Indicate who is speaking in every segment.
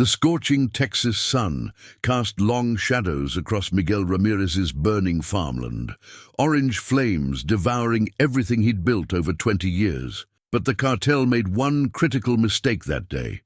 Speaker 1: The scorching Texas sun cast long shadows across Miguel Ramirez's burning farmland, orange flames devouring everything he'd built over 20 years. But the cartel made one critical mistake that day.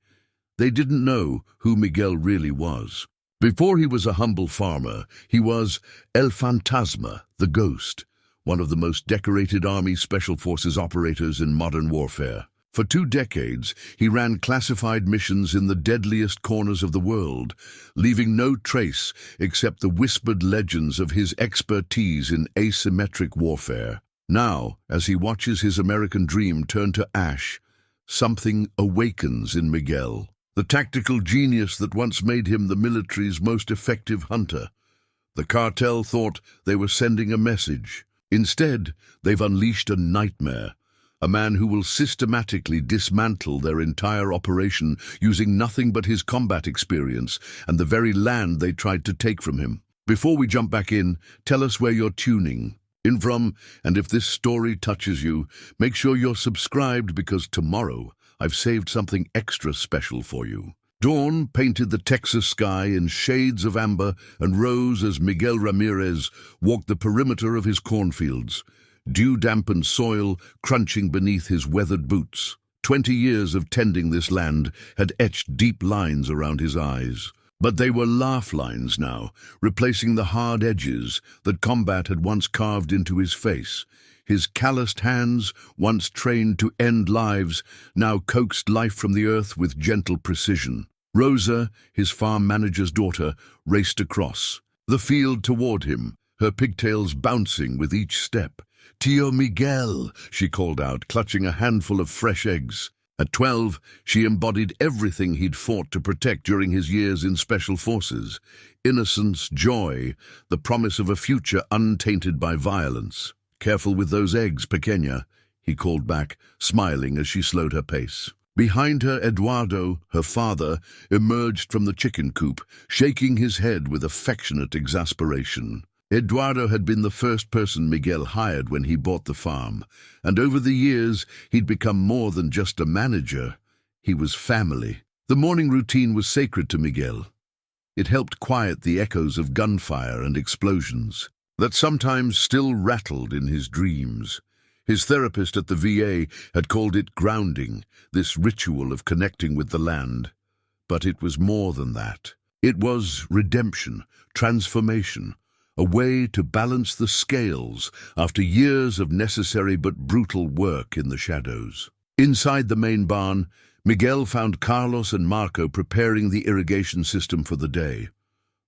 Speaker 1: They didn't know who Miguel really was. Before he was a humble farmer, he was El Fantasma, the Ghost, one of the most decorated Army Special Forces operators in modern warfare. For 2 decades, he ran classified missions in the deadliest corners of the world, leaving no trace except the whispered legends of his expertise in asymmetric warfare. Now, as he watches his American dream turn to ash, something awakens in Miguel, the tactical genius that once made him the military's most effective hunter. The cartel thought they were sending a message. Instead, they've unleashed a nightmare. A man who will systematically dismantle their entire operation using nothing but his combat experience and the very land they tried to take from him. Before we jump back in, tell us where you're tuning in from, and if this story touches you, make sure you're subscribed because tomorrow I've saved something extra special for you. Dawn painted the Texas sky in shades of amber and rose as Miguel Ramirez walked the perimeter of his cornfields, dew-dampened soil crunching beneath his weathered boots. 20 years of tending this land had etched deep lines around his eyes. But they were laugh lines now, replacing the hard edges that combat had once carved into his face. His calloused hands, once trained to end lives, now coaxed life from the earth with gentle precision. Rosa, his farm manager's daughter, raced across the field toward him, her pigtails bouncing with each step. "Tío Miguel," she called out, clutching a handful of fresh eggs. At 12, she embodied everything he'd fought to protect during his years in Special Forces. Innocence, joy, the promise of a future untainted by violence. "Careful with those eggs, pequeña," he called back, smiling as she slowed her pace. Behind her, Eduardo, her father, emerged from the chicken coop, shaking his head with affectionate exasperation. Eduardo had been the first person Miguel hired when he bought the farm, and over the years he'd become more than just a manager. He was family. The morning routine was sacred to Miguel. It helped quiet the echoes of gunfire and explosions that sometimes still rattled in his dreams. His therapist at the VA had called it grounding, this ritual of connecting with the land. But it was more than that. It was redemption, transformation, a way to balance the scales after years of necessary but brutal work in the shadows. Inside the main barn, Miguel found Carlos and Marco preparing the irrigation system for the day.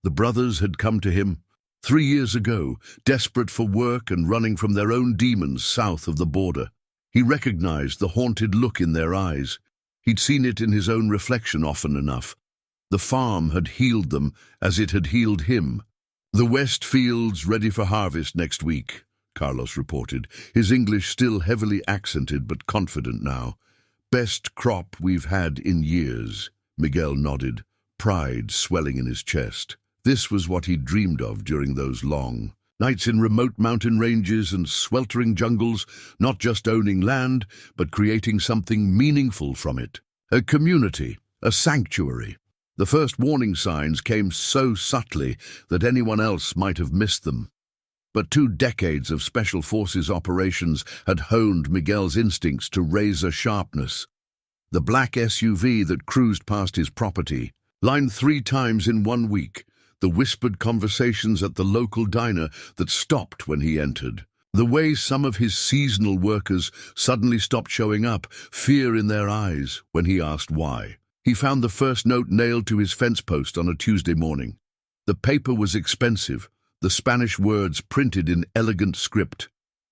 Speaker 1: The brothers had come to him 3 years ago, desperate for work and running from their own demons south of the border. He recognized the haunted look in their eyes. He'd seen it in his own reflection often enough. The farm had healed them as it had healed him. "The west fields ready for harvest next week," Carlos reported, his English still heavily accented but confident now. "Best crop we've had in years," Miguel nodded, pride swelling in his chest. This was what he'd dreamed of during those long nights in remote mountain ranges and sweltering jungles, not just owning land, but creating something meaningful from it. A community, a sanctuary. The first warning signs came so subtly that anyone else might have missed them. But 2 decades of Special Forces operations had honed Miguel's instincts to razor sharpness. The black SUV that cruised past his property, lined 3 times in 1 week, the whispered conversations at the local diner that stopped when he entered, the way some of his seasonal workers suddenly stopped showing up, fear in their eyes, when he asked why. He found the first note nailed to his fence post on a Tuesday morning. The paper was expensive, the Spanish words printed in elegant script.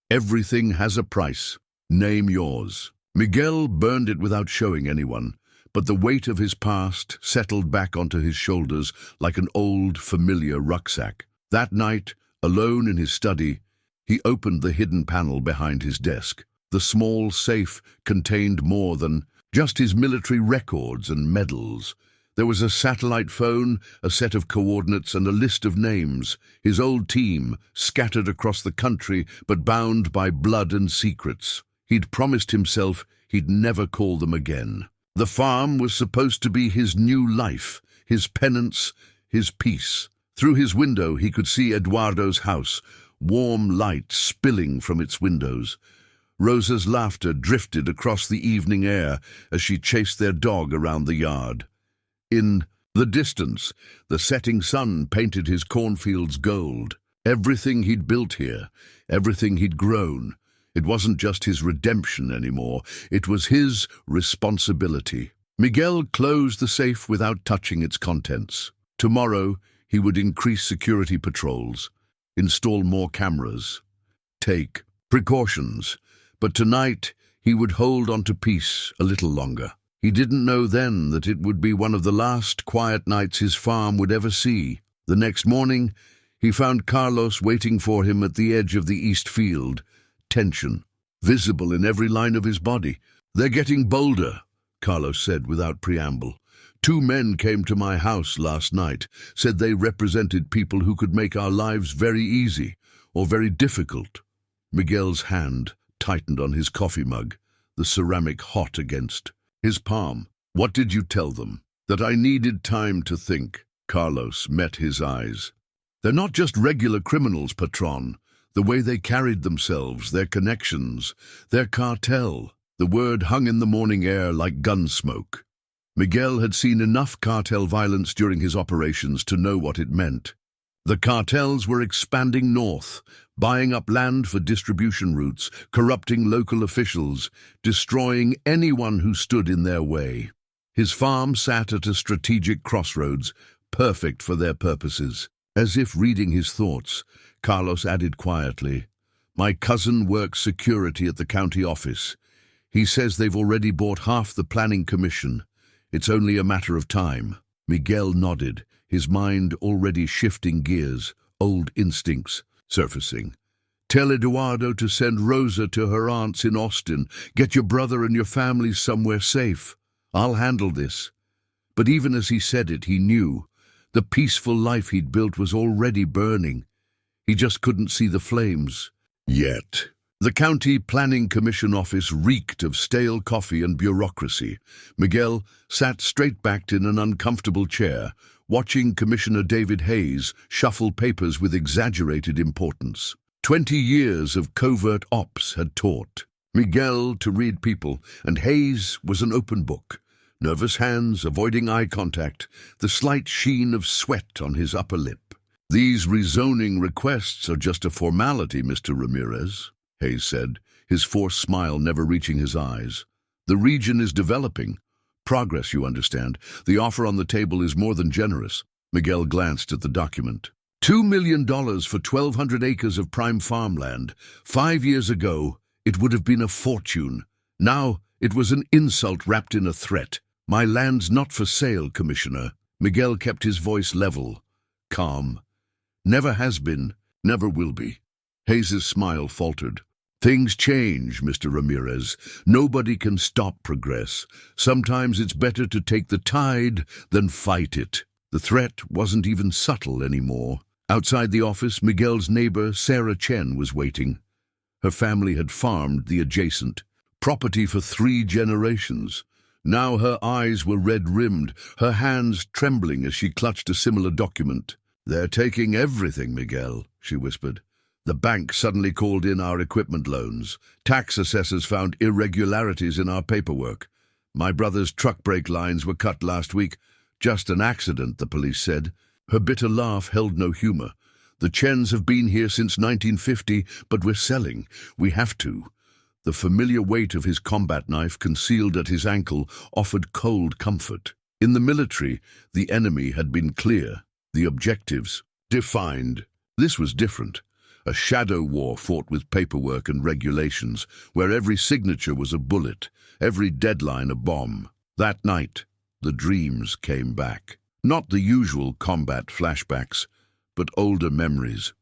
Speaker 1: "Everything has a price. Name yours." Miguel burned it without showing anyone, but the weight of his past settled back onto his shoulders like an old, familiar rucksack. That night, alone in his study, he opened the hidden panel behind his desk. The small safe contained more than just his military records and medals. There was a satellite phone, a set of coordinates, and a list of names, his old team, scattered across the country but bound by blood and secrets. He'd promised himself he'd never call them again. The farm was supposed to be his new life, his penance, his peace. Through his window he could see Eduardo's house, warm light spilling from its windows. Rosa's laughter drifted across the evening air as she chased their dog around the yard. In the distance, the setting sun painted his cornfields gold. Everything he'd built here, everything he'd grown, it wasn't just his redemption anymore, it was his responsibility. Miguel closed the safe without touching its contents. Tomorrow, he would increase security patrols, install more cameras, take precautions. But tonight, he would hold on to peace a little longer. He didn't know then that it would be one of the last quiet nights his farm would ever see. The next morning, he found Carlos waiting for him at the edge of the east field, tension visible in every line of his body. "They're getting bolder," Carlos said without preamble. "Two men came to my house last night, said they represented people who could make our lives very easy or very difficult." Miguel's hand tightened on his coffee mug, the ceramic hot against his palm. "What did you tell them?" "That I needed time to think." Carlos met his eyes. "They're not just regular criminals, Patron. The way they carried themselves, their connections, their cartel." The word hung in the morning air like gun smoke. Miguel had seen enough cartel violence during his operations to know what it meant. The cartels were expanding north, buying up land for distribution routes, corrupting local officials, destroying anyone who stood in their way. His farm sat at a strategic crossroads, perfect for their purposes. As if reading his thoughts, Carlos added quietly, "My cousin works security at the county office. He says they've already bought half the planning commission. It's only a matter of time." Miguel nodded, his mind already shifting gears, old instincts surfacing. "Tell Eduardo to send Rosa to her aunt's in Austin. Get your brother and your family somewhere safe. I'll handle this." But even as he said it, he knew the peaceful life he'd built was already burning. He just couldn't see the flames yet. The County Planning Commission office reeked of stale coffee and bureaucracy. Miguel sat straight-backed in an uncomfortable chair, watching Commissioner David Hayes shuffle papers with exaggerated importance. 20 years of covert ops had taught Miguel to read people, and Hayes was an open book. Nervous hands, avoiding eye contact, the slight sheen of sweat on his upper lip. "These rezoning requests are just a formality, Mr. Ramirez," Hayes said, his forced smile never reaching his eyes. "The region is developing. Progress, you understand. The offer on the table is more than generous." Miguel glanced at the document. $2 million for 1,200 acres of prime farmland. 5 years ago, it would have been a fortune. Now, it was an insult wrapped in a threat. "My land's not for sale, Commissioner." Miguel kept his voice level, calm. "Never has been, never will be." Hayes's smile faltered. "Things change, Mr. Ramirez. Nobody can stop progress. Sometimes it's better to take the tide than fight it." The threat wasn't even subtle anymore. Outside the office, Miguel's neighbor, Sarah Chen, was waiting. Her family had farmed the adjacent property for 3 generations. Now her eyes were red-rimmed, her hands trembling as she clutched a similar document. "They're taking everything, Miguel," she whispered. "The bank suddenly called in our equipment loans. Tax assessors found irregularities in our paperwork. My brother's truck brake lines were cut last week. Just an accident, the police said." Her bitter laugh held no humor. "The Chens have been here since 1950, but we're selling. We have to." The familiar weight of his combat knife concealed at his ankle offered cold comfort. In the military, the enemy had been clear, the objectives defined. This was different. A shadow war fought with paperwork and regulations, where every signature was a bullet, every deadline a bomb. That night, the dreams came back. Not the usual combat flashbacks, but older memories.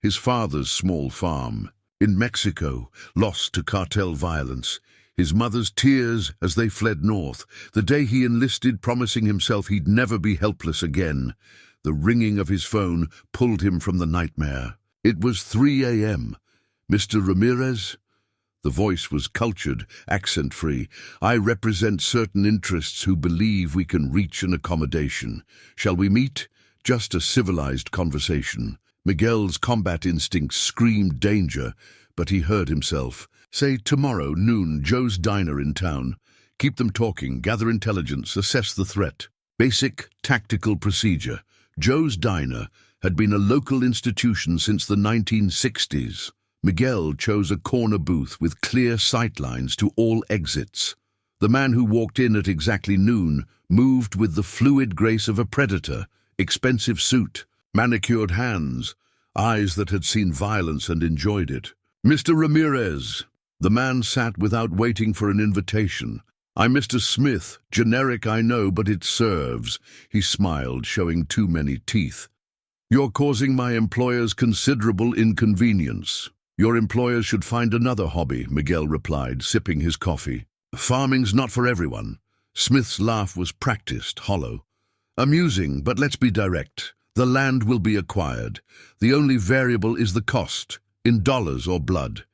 Speaker 1: His father's small farm in Mexico, lost to cartel violence. His mother's tears as they fled north. The day he enlisted, promising himself he'd never be helpless again. The ringing of his phone pulled him from the nightmare. It was 3 a.m. "Mr. Ramirez?" The voice was cultured, accent-free. "I represent certain interests who believe we can reach an accommodation. Shall we meet? Just a civilized conversation." Miguel's combat instincts screamed danger, but he heard himself. "Say tomorrow, noon, Joe's Diner in town. Keep them talking, gather intelligence, assess the threat." Basic tactical procedure. Joe's Diner had been a local institution since the 1960s. Miguel chose a corner booth with clear sightlines to all exits. The man who walked in at exactly noon moved with the fluid grace of a predator, expensive suit, manicured hands, eyes that had seen violence and enjoyed it. "Mr. Ramirez." The man sat without waiting for an invitation. "I'm Mr. Smith, generic I know, but it serves." He smiled, showing too many teeth. "You're causing my employers considerable inconvenience." "Your employers should find another hobby," Miguel replied, sipping his coffee. "Farming's not for everyone." Smith's laugh was practiced, hollow. "Amusing, but let's be direct. The land will be acquired. The only variable is the cost, in dollars or blood.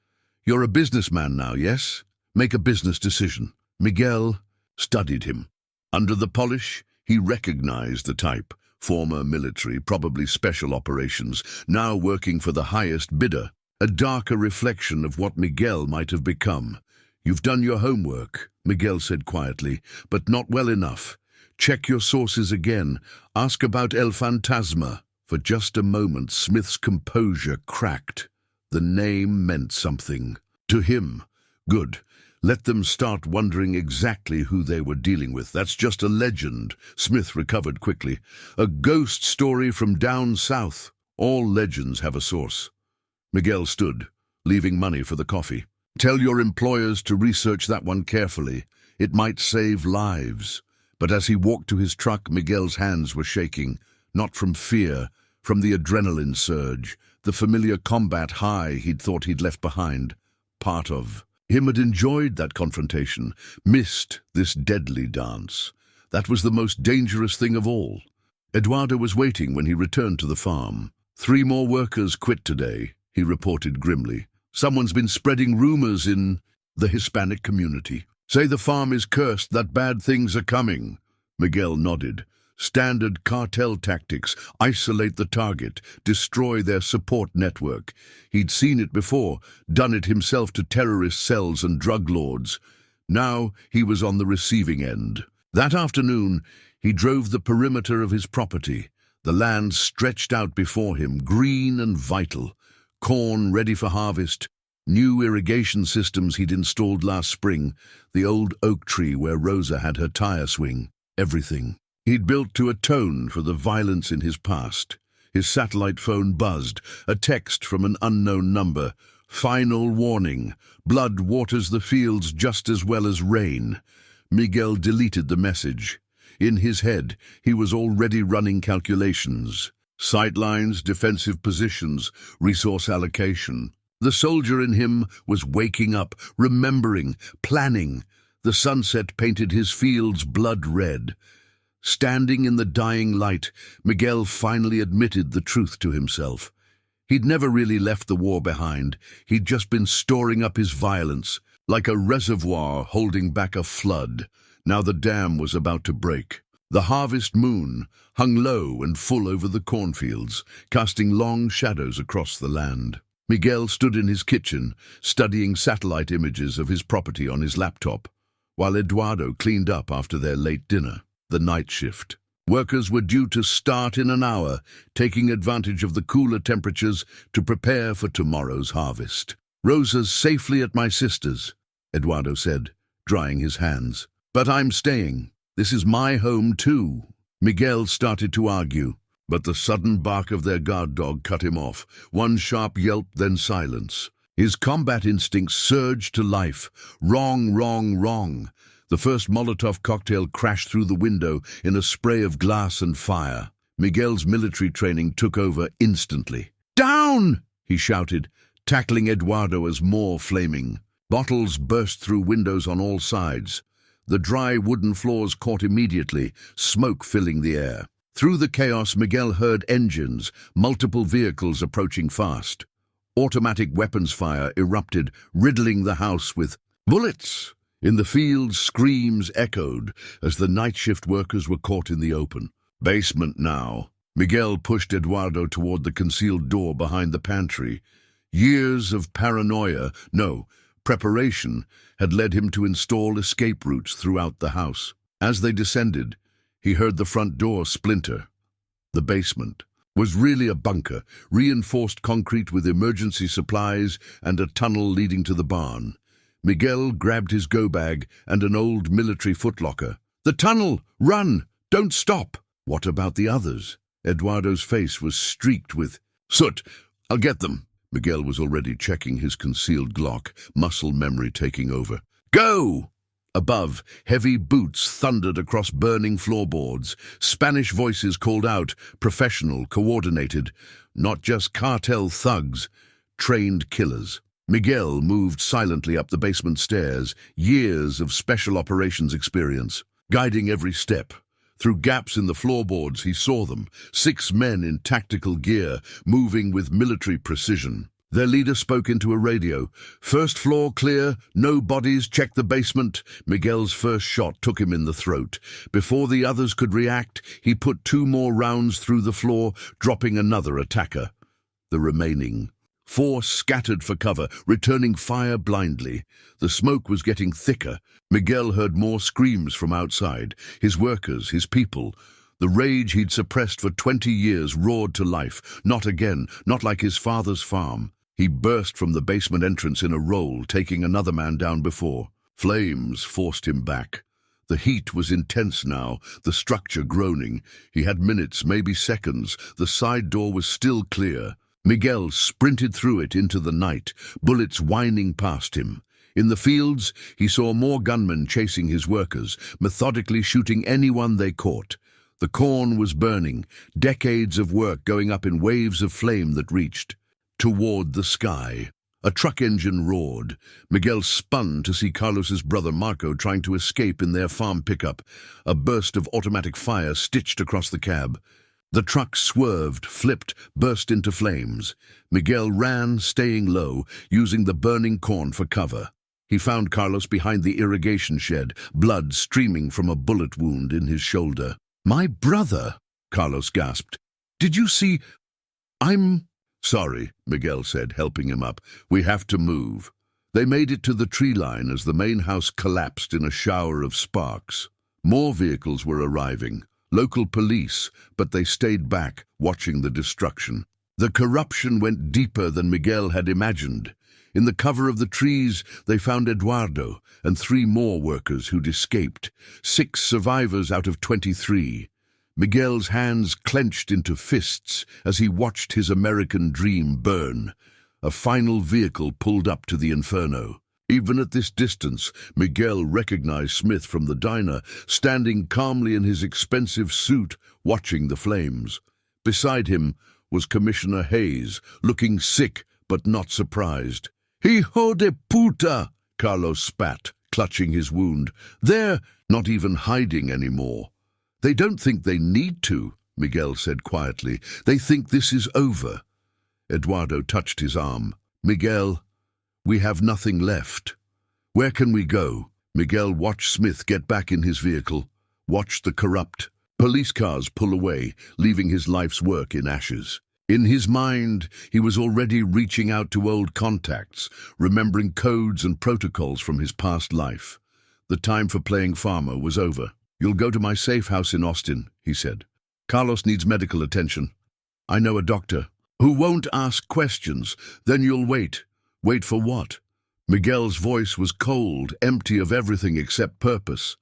Speaker 1: You're a businessman now, yes? Make a business decision." Miguel studied him. Under the polish, he recognized the type. Former military, probably special operations, now working for the highest bidder. A darker reflection of what Miguel might have become. "You've done your homework," Miguel said quietly, "but not well enough. Check your sources again. Ask about El Fantasma." For just a moment, Smith's composure cracked. The name meant something. To him. Good. Let them start wondering exactly who they were dealing with. "That's just a legend." Smith recovered quickly. "A ghost story from down south. All legends have a source." Miguel stood, leaving money for the coffee. "Tell your employers to research that one carefully. It might save lives." But as he walked to his truck, Miguel's hands were shaking, not from fear, from the adrenaline surge, the familiar combat high he'd thought he'd left behind. Part of him had enjoyed that confrontation, missed this deadly dance. That was the most dangerous thing of all. Eduardo was waiting when he returned to the farm. "3 more workers quit today," he reported grimly. "Someone's been spreading rumors in the Hispanic community. Say the farm is cursed, that bad things are coming." Miguel nodded. Standard cartel tactics: isolate the target, destroy their support network. He'd seen it before, done it himself to terrorist cells and drug lords. Now he was on the receiving end. That afternoon, he drove the perimeter of his property. The land stretched out before him, green and vital. Corn ready for harvest, new irrigation systems he'd installed last spring, the old oak tree where Rosa had her tire swing, everything. He'd built to atone for the violence in his past. His satellite phone buzzed, a text from an unknown number. "Final warning. Blood waters the fields just as well as rain." Miguel deleted the message. In his head, he was already running calculations. Sightlines, defensive positions, resource allocation. The soldier in him was waking up, remembering, planning. The sunset painted his fields blood red. Standing in the dying light, Miguel finally admitted the truth to himself. He'd never really left the war behind. He'd just been storing up his violence, like a reservoir holding back a flood. Now the dam was about to break. The harvest moon hung low and full over the cornfields, casting long shadows across the land. Miguel stood in his kitchen, studying satellite images of his property on his laptop, while Eduardo cleaned up after their late dinner, the night shift. Workers were due to start in an hour, taking advantage of the cooler temperatures to prepare for tomorrow's harvest. "Rosa's safely at my sister's," Eduardo said, drying his hands. "But I'm staying. This is my home too." Miguel started to argue, but the sudden bark of their guard dog cut him off. One sharp yelp, then silence. His combat instincts surged to life. Wrong, wrong, wrong. The first Molotov cocktail crashed through the window in a spray of glass and fire. Miguel's military training took over instantly. "Down!" he shouted, tackling Eduardo as more flaming. Bottles burst through windows on all sides. The dry wooden floors caught immediately, smoke filling the air. Through the chaos, Miguel heard engines, multiple vehicles approaching fast. Automatic weapons fire erupted, riddling the house with bullets. In the fields, screams echoed as the night shift workers were caught in the open. Basement now. Miguel pushed Eduardo toward the concealed door behind the pantry. Years of paranoia, no, preparation, had led him to install escape routes throughout the house. As they descended, he heard the front door splinter. The basement was really a bunker, reinforced concrete with emergency supplies and a tunnel leading to the barn. Miguel grabbed his go-bag and an old military footlocker. "The tunnel! Run! Don't stop!" "What about the others?" Eduardo's face was streaked with soot. "I'll get them." Miguel was already checking his concealed Glock, muscle memory taking over. "Go!" Above, heavy boots thundered across burning floorboards. Spanish voices called out, professional, coordinated. Not just cartel thugs, trained killers. Miguel moved silently up the basement stairs, years of special operations experience, guiding every step. Through gaps in the floorboards he saw them, 6 men in tactical gear, moving with military precision. Their leader spoke into a radio. "First floor clear, no bodies, check the basement." Miguel's first shot took him in the throat. Before the others could react, he put 2 more rounds through the floor, dropping another attacker. The remaining 4 scattered for cover, returning fire blindly. The smoke was getting thicker. Miguel heard more screams from outside. His workers, his people. The rage he'd suppressed for 20 years roared to life. Not again, not like his father's farm. He burst from the basement entrance in a roll, taking another man down before. Flames forced him back. The heat was intense now, the structure groaning. He had minutes, maybe seconds. The side door was still clear. Miguel sprinted through it into the night, bullets whining past him. In the fields, he saw more gunmen chasing his workers, methodically shooting anyone they caught. The corn was burning, decades of work going up in waves of flame that reached toward the sky. A truck engine roared. Miguel spun to see Carlos's brother Marco trying to escape in their farm pickup. A burst of automatic fire stitched across the cab. The truck swerved, flipped, burst into flames. Miguel ran, staying low, using the burning corn for cover. He found Carlos behind the irrigation shed, blood streaming from a bullet wound in his shoulder. "My brother," Carlos gasped. "Did you see?" "I'm sorry," Miguel said, helping him up. "We have to move." They made it to the tree line as the main house collapsed in a shower of sparks. More vehicles were arriving. Local police, but they stayed back, watching the destruction. The corruption went deeper than Miguel had imagined. In the cover of the trees, they found Eduardo and 3 more workers who'd escaped, 6 survivors out of 23. Miguel's hands clenched into fists as he watched his American dream burn. A final vehicle pulled up to the inferno. Even at this distance, Miguel recognized Smith from the diner, standing calmly in his expensive suit, watching the flames. Beside him was Commissioner Hayes, looking sick but not surprised. "Hijo de puta!" Carlos spat, clutching his wound. "They're not even hiding anymore." "They don't think they need to," Miguel said quietly. "They think this is over." Eduardo touched his arm. "Miguel, we have nothing left. Where can we go?" Miguel watched Smith get back in his vehicle, watched the corrupt police cars pull away, leaving his life's work in ashes. In his mind, he was already reaching out to old contacts, remembering codes and protocols from his past life. The time for playing farmer was over. "You'll go to my safe house in Austin," he said. "Carlos needs medical attention. I know a doctor who won't ask questions. Then you'll wait. Wait for what?" Miguel's voice was cold, empty of everything except purpose.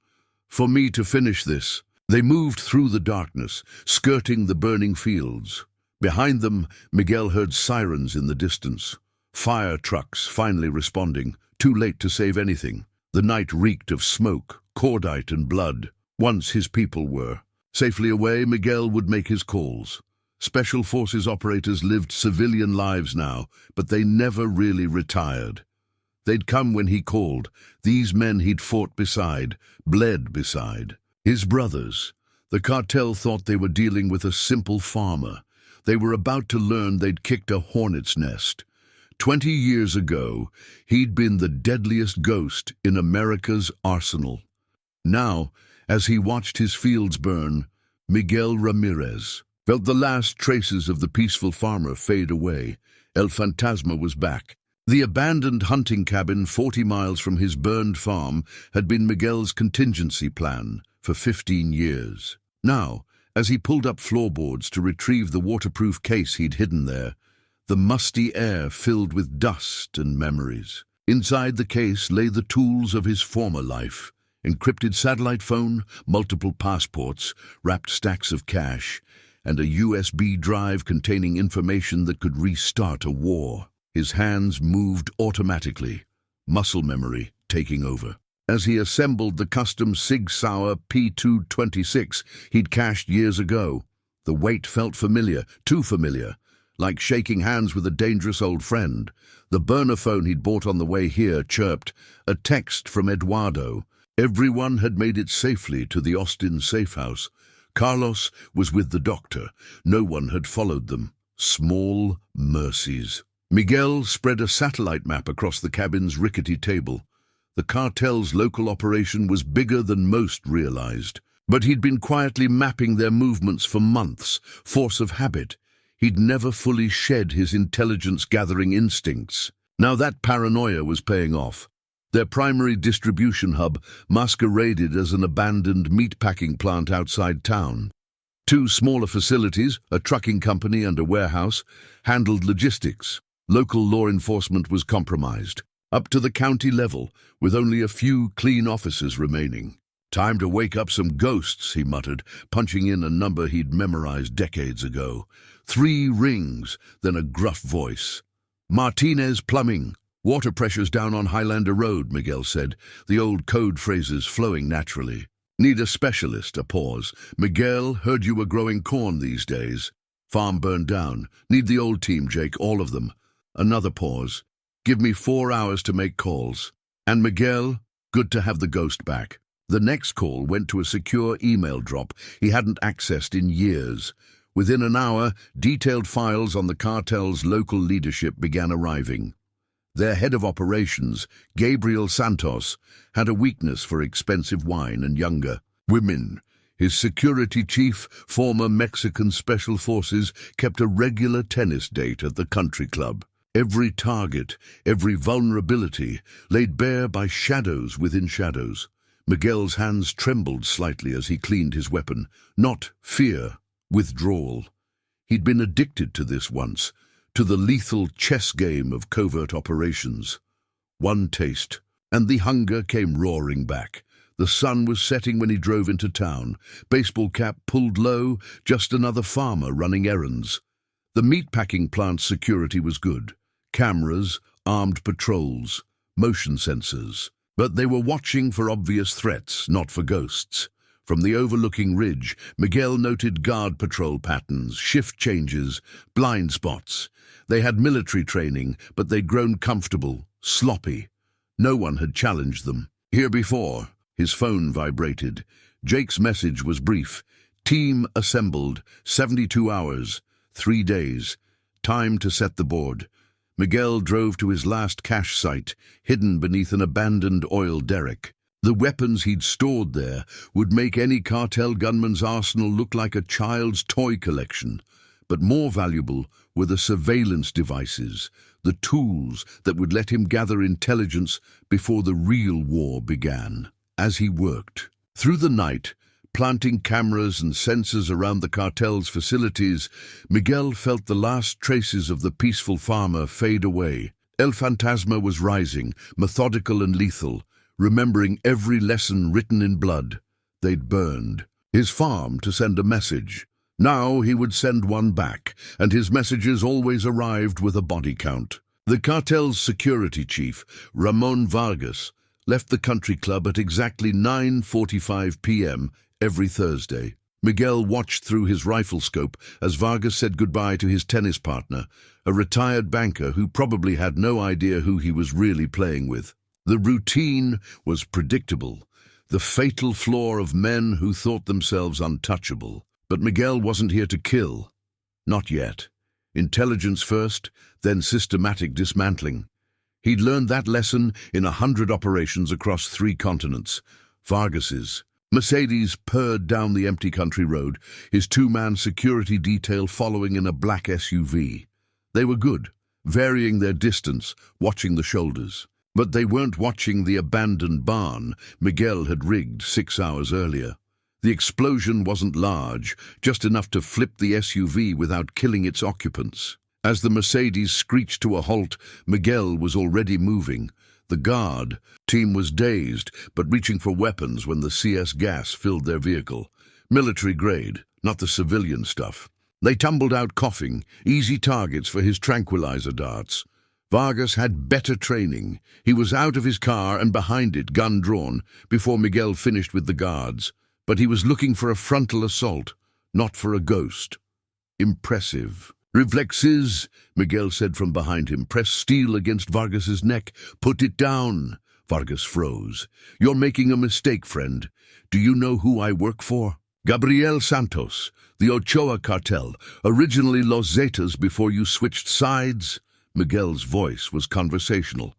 Speaker 1: "For me to finish this." They moved through the darkness, skirting the burning fields. Behind them, Miguel heard sirens in the distance. Fire trucks finally responding, too late to save anything. The night reeked of smoke, cordite and blood. Once his people were safely away, Miguel would make his calls. Special Forces operators lived civilian lives now, but they never really retired. They'd come when he called. These men he'd fought beside, bled beside. His brothers. The cartel thought they were dealing with a simple farmer. They were about to learn they'd kicked a hornet's nest. 20 years ago, he'd been the deadliest ghost in America's arsenal. Now, as he watched his fields burn, Miguel Ramirez felt the last traces of the peaceful farmer fade away. El Fantasma was back. The abandoned hunting cabin 40 miles from his burned farm had been Miguel's contingency plan for 15 years. Now, as he pulled up floorboards to retrieve the waterproof case he'd hidden there, the musty air filled with dust and memories. Inside the case lay the tools of his former life: encrypted satellite phone, multiple passports, wrapped stacks of cash, and a USB drive containing information that could restart a war. His hands moved automatically, muscle memory taking over. As he assembled the custom Sig Sauer P226 he'd cached years ago, the weight felt familiar, too familiar, like shaking hands with a dangerous old friend. The burner phone he'd bought on the way here chirped, a text from Eduardo. Everyone had made it safely to the Austin safe house. Carlos was with the doctor. No one had followed them. Small mercies. Miguel spread a satellite map across the cabin's rickety table. The cartel's local operation was bigger than most realized, but he'd been quietly mapping their movements for months, force of habit. He'd never fully shed his intelligence-gathering instincts. Now that paranoia was paying off. Their primary distribution hub masqueraded as an abandoned meatpacking plant outside town. Two smaller facilities, a trucking company and a warehouse, handled logistics. Local law enforcement was compromised, up to the county level, with only a few clean officers remaining. "Time to wake up some ghosts," he muttered, punching in a number he'd memorized decades ago. 3 rings, then a gruff voice. "Martinez Plumbing. Water pressure's down on Highlander Road," Miguel said, the old code phrases flowing naturally. "Need a specialist," a pause. "Miguel, heard you were growing corn these days. Farm burned down. Need the old team, Jake, all of them." Another pause. "Give me 4 hours to make calls." And Miguel, good to have the ghost back. The next call went to a secure email drop he hadn't accessed in years. Within an hour, detailed files on the cartel's local leadership began arriving. Their head of operations, Gabriel Santos, had a weakness for expensive wine and younger women. His security chief, former Mexican Special Forces, kept a regular tennis date at the country club. Every target, every vulnerability, laid bare by shadows within shadows. Miguel's hands trembled slightly as he cleaned his weapon. Not fear, withdrawal. He'd been addicted to this once, to the lethal chess game of covert operations. One taste, and the hunger came roaring back. The sun was setting when he drove into town. Baseball cap pulled low, just another farmer running errands. The meatpacking plant's security was good. Cameras, armed patrols, motion sensors. But they were watching for obvious threats, not for ghosts. From the overlooking ridge, Miguel noted guard patrol patterns, shift changes, blind spots. They had military training, but they'd grown comfortable, sloppy. No one had challenged them. Here before, his phone vibrated. Jake's message was brief. "Team assembled, 72 hours, 3 days. Time to set the board." Miguel drove to his last cache site, hidden beneath an abandoned oil derrick. The weapons he'd stored there would make any cartel gunman's arsenal look like a child's toy collection. But more valuable were the surveillance devices, the tools that would let him gather intelligence before the real war began. As he worked, through the night, planting cameras and sensors around the cartel's facilities, Miguel felt the last traces of the peaceful farmer fade away. El Fantasma was rising, methodical and lethal, remembering every lesson written in blood. They'd burned his farm to send a message. Now he would send one back, and his messages always arrived with a body count. The cartel's security chief, Ramon Vargas, left the country club at exactly 9:45 p.m. every Thursday. Miguel watched through his rifle scope as Vargas said goodbye to his tennis partner, a retired banker who probably had no idea who he was really playing with. The routine was predictable, the fatal flaw of men who thought themselves untouchable. But Miguel wasn't here to kill. Not yet. Intelligence first, then systematic dismantling. He'd learned that lesson in 100 operations across 3 continents. Vargas's Mercedes purred down the empty country road, his 2-man security detail following in a black SUV. They were good, varying their distance, watching the shoulders. But they weren't watching the abandoned barn Miguel had rigged 6 hours earlier. The explosion wasn't large, just enough to flip the SUV without killing its occupants. As the Mercedes screeched to a halt, Miguel was already moving. The guard team was dazed, but reaching for weapons when the CS gas filled their vehicle. Military grade, not the civilian stuff. They tumbled out coughing, easy targets for his tranquilizer darts. Vargas had better training. He was out of his car and behind it, gun drawn, before Miguel finished with the guards. But he was looking for a frontal assault, not for a ghost. Impressive. Reflexes, Miguel said from behind him. Press steel against Vargas's neck. Put it down. Vargas froze. You're making a mistake, friend. Do you know who I work for? Gabriel Santos, the Ochoa cartel, originally Los Zetas before you switched sides. Miguel's voice was conversational.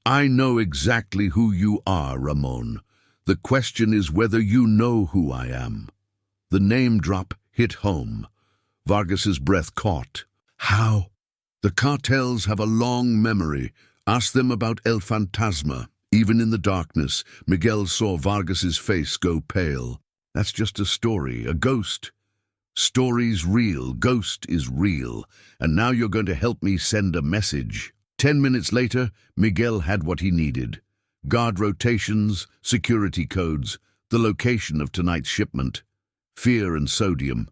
Speaker 1: I know exactly who you are, Ramon. The question is whether you know who I am. The name drop hit home. Vargas's breath caught. How? The cartels have a long memory. Ask them about El Fantasma. Even in the darkness, Miguel saw Vargas's face go pale. That's just a story, a ghost. Story's real, ghost is real. And now you're going to help me send a message. 10 minutes later, Miguel had what he needed. Guard rotations, security codes, the location of tonight's shipment. Fear and sodium.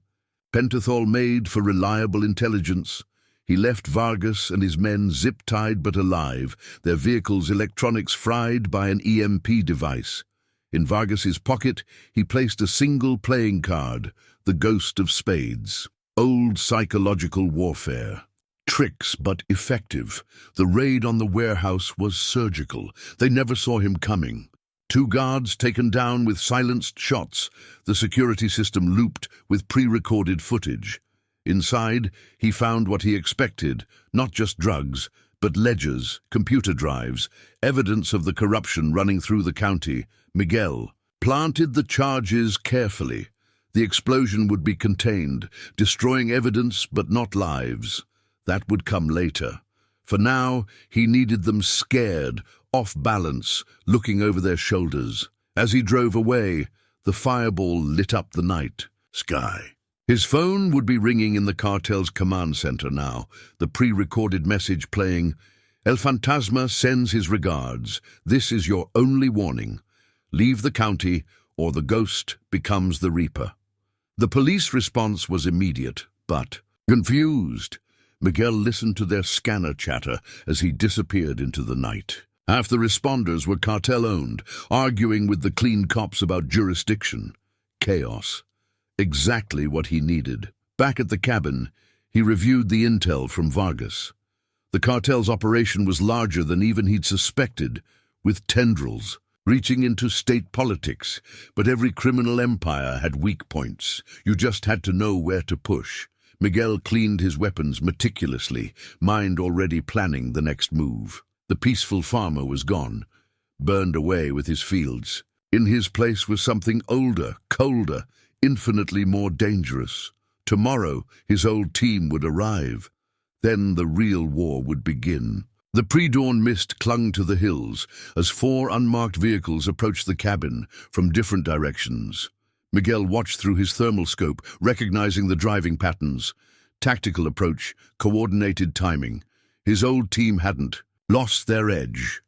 Speaker 1: Pentothal made for reliable intelligence. He left Vargas and his men zip-tied but alive, their vehicle's electronics fried by an EMP device. In Vargas's pocket, he placed a single playing card, the Ghost of Spades. Old psychological warfare. Tricks but effective. The raid on the warehouse was surgical. They never saw him coming. 2 guards taken down with silenced shots. The security system looped with pre-recorded footage. Inside, he found what he expected, not just drugs, but ledgers, computer drives, evidence of the corruption running through the county. Miguel planted the charges carefully. The explosion would be contained, destroying evidence but not lives. That would come later. For now, he needed them scared, off balance, looking over their shoulders. As he drove away, the fireball lit up the night sky. His phone would be ringing in the cartel's command center now, the pre-recorded message playing, El Fantasma sends his regards. This is your only warning. Leave the county, or the ghost becomes the reaper. The police response was immediate, but confused. Miguel listened to their scanner chatter as he disappeared into the night. Half the responders were cartel-owned, arguing with the clean cops about jurisdiction. Chaos. Exactly what he needed. Back at the cabin, he reviewed the intel from Vargas. The cartel's operation was larger than even he'd suspected, with tendrils reaching into state politics. But every criminal empire had weak points. You just had to know where to push. Miguel cleaned his weapons meticulously, mind already planning the next move. The peaceful farmer was gone, burned away with his fields. In his place was something older, colder, infinitely more dangerous. Tomorrow, his old team would arrive. Then the real war would begin. The pre-dawn mist clung to the hills as 4 unmarked vehicles approached the cabin from different directions. Miguel watched through his thermal scope, recognizing the driving patterns. Tactical approach, coordinated timing. His old team hadn't lost their edge.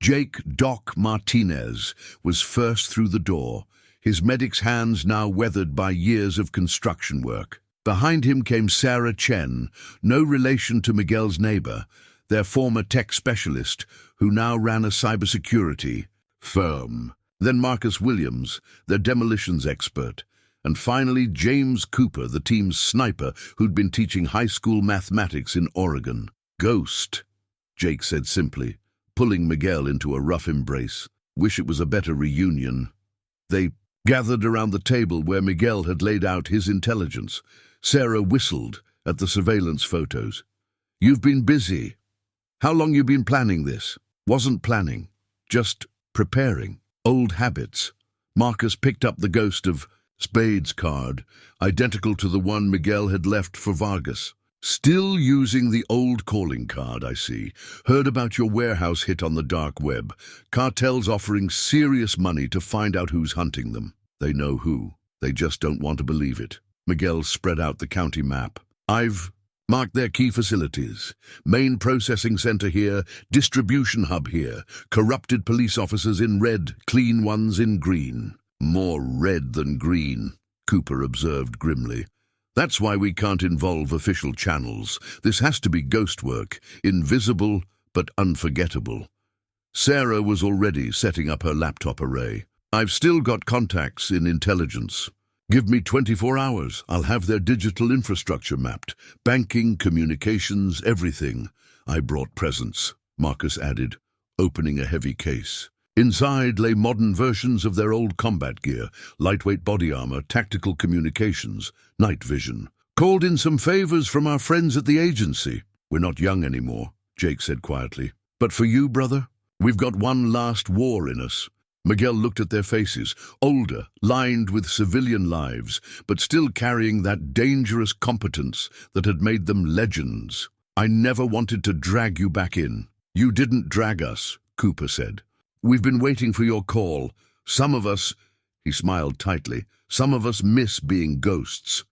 Speaker 1: Jake "Doc" Martinez was first through the door, his medic's hands now weathered by years of construction work. Behind him came Sarah Chen, no relation to Miguel's neighbor, their former tech specialist, who now ran a cybersecurity firm. Then Marcus Williams, their demolitions expert. And finally James Cooper, the team's sniper who'd been teaching high school mathematics in Oregon. Ghost, Jake said simply, pulling Miguel into a rough embrace. Wish it was a better reunion. They gathered around the table where Miguel had laid out his intelligence. Sarah whistled, at the surveillance photos. "You've been busy. How long you been planning this?" "Wasn't planning, just preparing. Old habits." Marcus picked up the ghost of Spade's card, identical to the one Miguel had left for Vargas. "Still using the old calling card, I see. Heard about your warehouse hit on the dark web. Cartels offering serious money to find out who's hunting them. They know who. They just don't want to believe it." Miguel spread out the county map. "I've marked their key facilities. Main processing center here, distribution hub here. Corrupted police officers in red, clean ones in green." "More red than green," Cooper observed grimly. "That's why we can't involve official channels. This has to be ghost work, invisible but unforgettable." Sarah was already setting up her laptop array. "I've still got contacts in intelligence. Give me 24 hours. I'll have their digital infrastructure mapped. Banking, communications, everything." "I brought presents," Marcus added, opening a heavy case. Inside lay modern versions of their old combat gear, lightweight body armor, tactical communications, night vision. "Called in some favors from our friends at the agency." "We're not young anymore," Jake said quietly. "But for you, brother, we've got one last war in us." Miguel looked at their faces, older, lined with civilian lives, but still carrying that dangerous competence that had made them legends. "I never wanted to drag you back in." "You didn't drag us," Cooper said. "We've been waiting for your call. Some of us," he smiled tightly, "some of us miss being ghosts."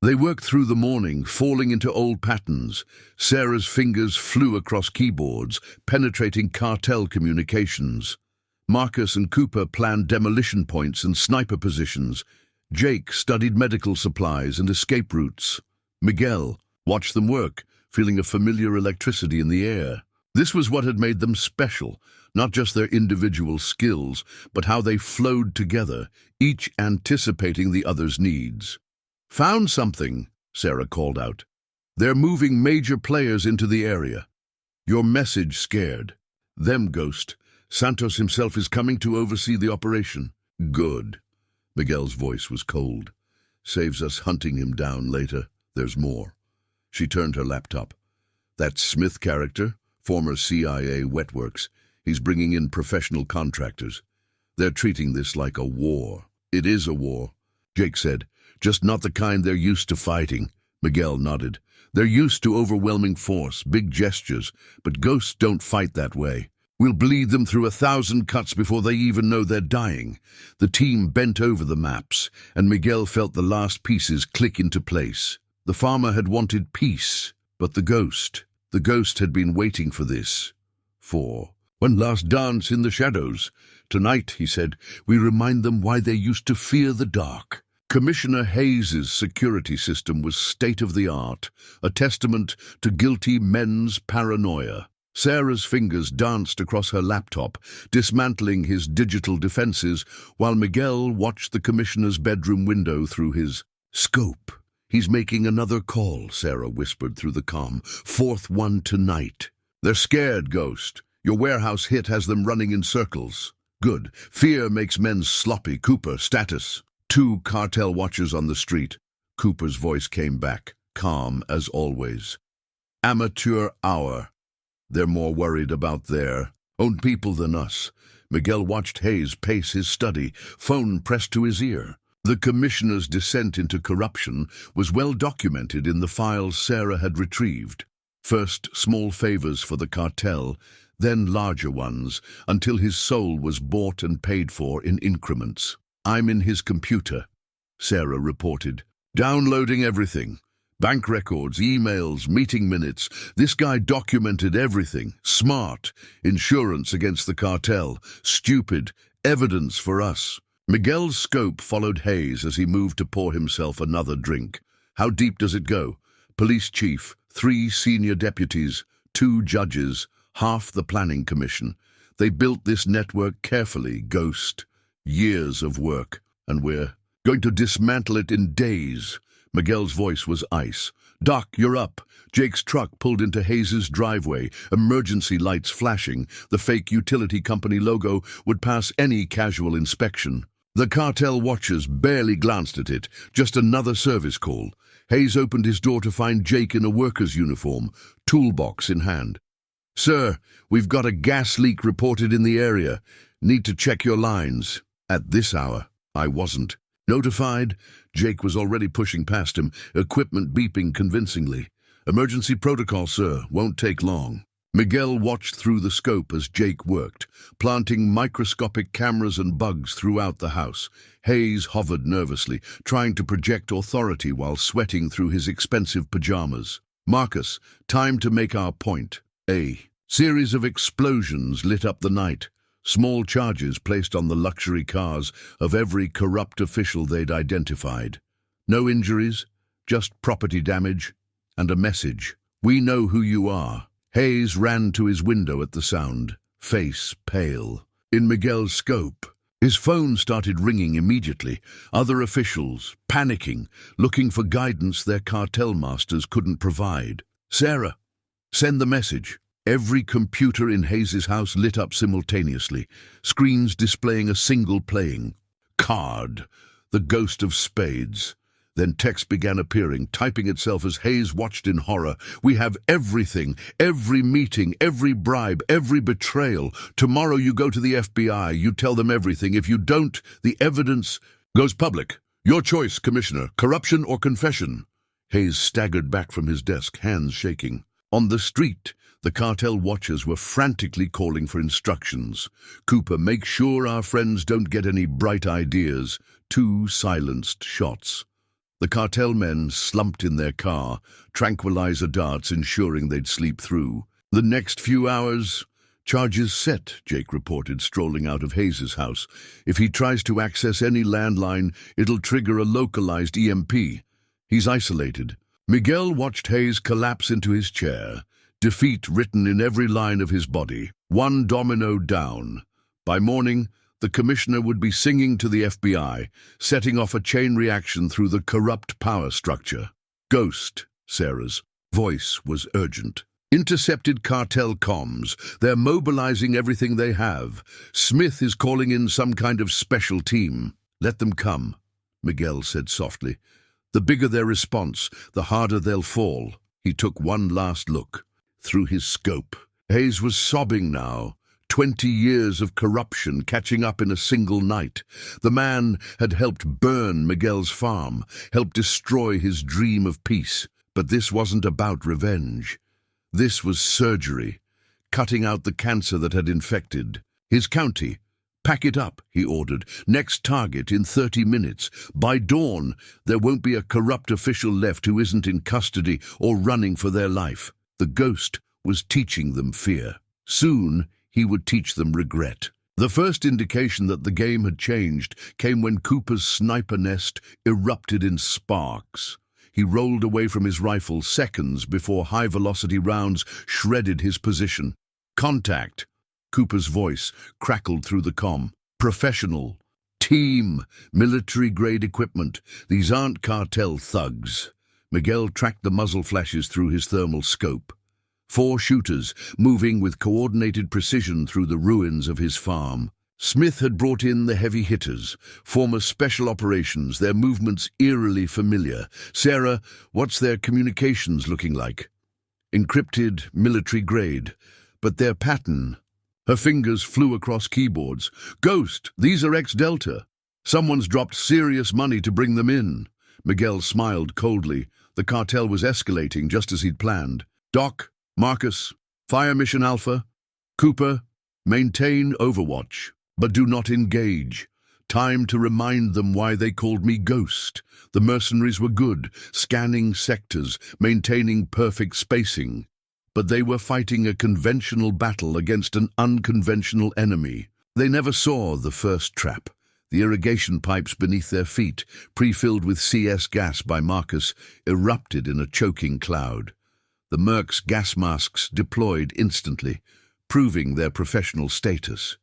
Speaker 1: They worked through the morning, falling into old patterns. Sarah's fingers flew across keyboards, penetrating cartel communications. Marcus and Cooper planned demolition points and sniper positions. Jake studied medical supplies and escape routes. Miguel watched them work, feeling a familiar electricity in the air. This was what had made them special, not just their individual skills, but how they flowed together, each anticipating the other's needs. "Found something," Sarah called out. "They're moving major players into the area." "Your message scared them, Ghost. Santos himself is coming to oversee the operation." "Good." Miguel's voice was cold. "Saves us hunting him down later. There's more." She turned her laptop. "That Smith character, former CIA Wetworks, he's bringing in professional contractors. They're treating this like a war." "It is a war," Jake said. "Just not the kind they're used to fighting." Miguel nodded. "They're used to overwhelming force, big gestures, but ghosts don't fight that way. We'll bleed them through 1,000 cuts before they even know they're dying." The team bent over the maps, and Miguel felt the last pieces click into place. The farmer had wanted peace, but the ghost had been waiting for this. For one last dance in the shadows. "Tonight," he said, "we remind them why they used to fear the dark." Commissioner Hayes's security system was state-of-the-art, a testament to guilty men's paranoia. Sarah's fingers danced across her laptop, dismantling his digital defenses, while Miguel watched the commissioner's bedroom window through his scope. "He's making another call," Sarah whispered through the comm. "Fourth one tonight." "They're scared, Ghost. Your warehouse hit has them running in circles." "Good. Fear makes men sloppy. Cooper, status." 2 cartel watchers on the street. Cooper's voice came back, calm as always. "Amateur hour. They're more worried about their own people than us." Miguel watched Hayes pace his study, phone pressed to his ear. The commissioner's descent into corruption was well documented in the files Sarah had retrieved. First small favors for the cartel, then larger ones, until his soul was bought and paid for in increments. "I'm in his computer," Sarah reported. "Downloading everything. Bank records, emails, meeting minutes. This guy documented everything. Smart. Insurance against the cartel. Stupid. Evidence for us." Miguel's scope followed Hayes as he moved to pour himself another drink. "How deep does it go?" "Police chief, 3 senior deputies, 2 judges, half the planning commission. They built this network carefully, Ghost. Years of work. And we're going to dismantle it in days." Miguel's voice was ice. "Doc, you're up." Jake's truck pulled into Hayes's driveway, emergency lights flashing. The fake utility company logo would pass any casual inspection. The cartel watchers barely glanced at it, just another service call. Hayes opened his door to find Jake in a worker's uniform, toolbox in hand. "Sir, we've got a gas leak reported in the area. Need to check your lines." At this hour, I wasn't. Notified, Jake was already pushing past him, equipment beeping convincingly. "Emergency protocol, sir. Won't take long." Miguel watched through the scope as Jake worked, planting microscopic cameras and bugs throughout the house. Hayes hovered nervously, trying to project authority while sweating through his expensive pajamas. "Marcus, time to make our point." A series of explosions lit up the night. Small charges placed on the luxury cars of every corrupt official they'd identified. No injuries, just property damage, and a message. "We know who you are." Hayes ran to his window at the sound, face pale. In Miguel's scope, his phone started ringing immediately. Other officials, panicking, looking for guidance their cartel masters couldn't provide. "Sarah, send the message." Every computer in Hayes' house lit up simultaneously, screens displaying a single playing card, the ghost of spades. Then text began appearing, typing itself as Hayes watched in horror. "We have everything, every meeting, every bribe, every betrayal. Tomorrow you go to the FBI, you tell them everything. If you don't, the evidence goes public. Your choice, Commissioner, corruption or confession." Hayes staggered back from his desk, hands shaking. On the street, the cartel watchers were frantically calling for instructions. "Cooper, make sure our friends don't get any bright ideas." 2 silenced shots. The cartel men slumped in their car, tranquilizer darts ensuring they'd sleep through. "The next few hours, charges set," Jake reported, strolling out of Hayes' house. "If he tries to access any landline, it'll trigger a localized EMP. He's isolated." Miguel watched Hayes collapse into his chair, defeat written in every line of his body. One domino down. By morning, the commissioner would be singing to the FBI, setting off a chain reaction through the corrupt power structure. "Ghost," Sarah's voice was urgent. "Intercepted cartel comms. They're mobilizing everything they have. Smith is calling in some kind of special team." "Let them come," Miguel said softly. "The bigger their response, the harder they'll fall." He took one last look through his scope. Hayes was sobbing now. 20 years of corruption catching up in a single night. The man had helped burn Miguel's farm, helped destroy his dream of peace. But this wasn't about revenge. This was surgery, cutting out the cancer that had infected his county. "Pack it up," he ordered. "Next target in 30 minutes. By dawn, there won't be a corrupt official left who isn't in custody or running for their life." The ghost was teaching them fear. Soon, he would teach them regret. The first indication that the game had changed came when Cooper's sniper nest erupted in sparks. He rolled away from his rifle seconds before high-velocity rounds shredded his position. "Contact!" Cooper's voice crackled through the comm. "Professional. Team. Military-grade equipment. These aren't cartel thugs." Miguel tracked the muzzle flashes through his thermal scope. 4 shooters, moving with coordinated precision through the ruins of his farm. Smith had brought in the heavy hitters, former special operations, their movements eerily familiar. "Sarah, what's their communications looking like?" "Encrypted, military grade. But their pattern..." Her fingers flew across keyboards. "Ghost, these are ex-Delta. Someone's dropped serious money to bring them in." Miguel smiled coldly. The cartel was escalating just as he'd planned. "Doc, Marcus, fire mission Alpha. Cooper, maintain overwatch, but do not engage. Time to remind them why they called me Ghost. The mercenaries were good, scanning sectors, maintaining perfect spacing. But they were fighting a conventional battle against an unconventional enemy. They never saw the first trap. The irrigation pipes beneath their feet, pre-filled with CS gas by Marcus, erupted in a choking cloud. The Mercs' gas masks deployed instantly, proving their professional status.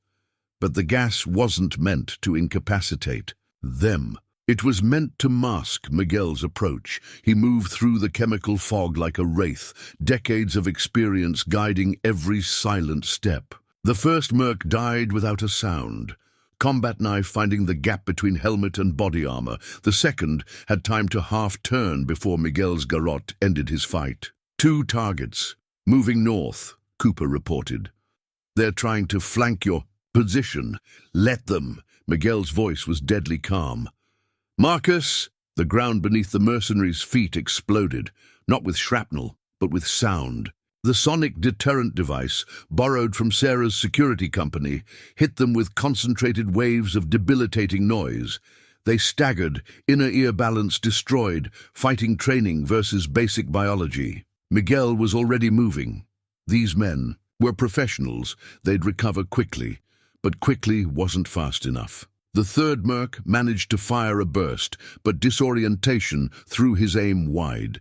Speaker 1: But the gas wasn't meant to incapacitate them. It was meant to mask Miguel's approach. He moved through the chemical fog like a wraith, decades of experience guiding every silent step. The first Merc died without a sound. combat knife finding the gap between helmet and body armor. The second had time to half-turn before Miguel's garrote ended his fight. 2 targets. Moving north, Cooper reported. They're trying to flank your position. Let them. Miguel's voice was deadly calm. Marcus! The ground beneath the mercenaries' feet exploded, not with shrapnel, but with sound. The sonic deterrent device, borrowed from Sarah's security company, hit them with concentrated waves of debilitating noise. They staggered, inner ear balance destroyed, fighting training versus basic biology. Miguel was already moving. These men were professionals. They'd recover quickly, but quickly wasn't fast enough. The third merc managed to fire a burst, but disorientation threw his aim wide.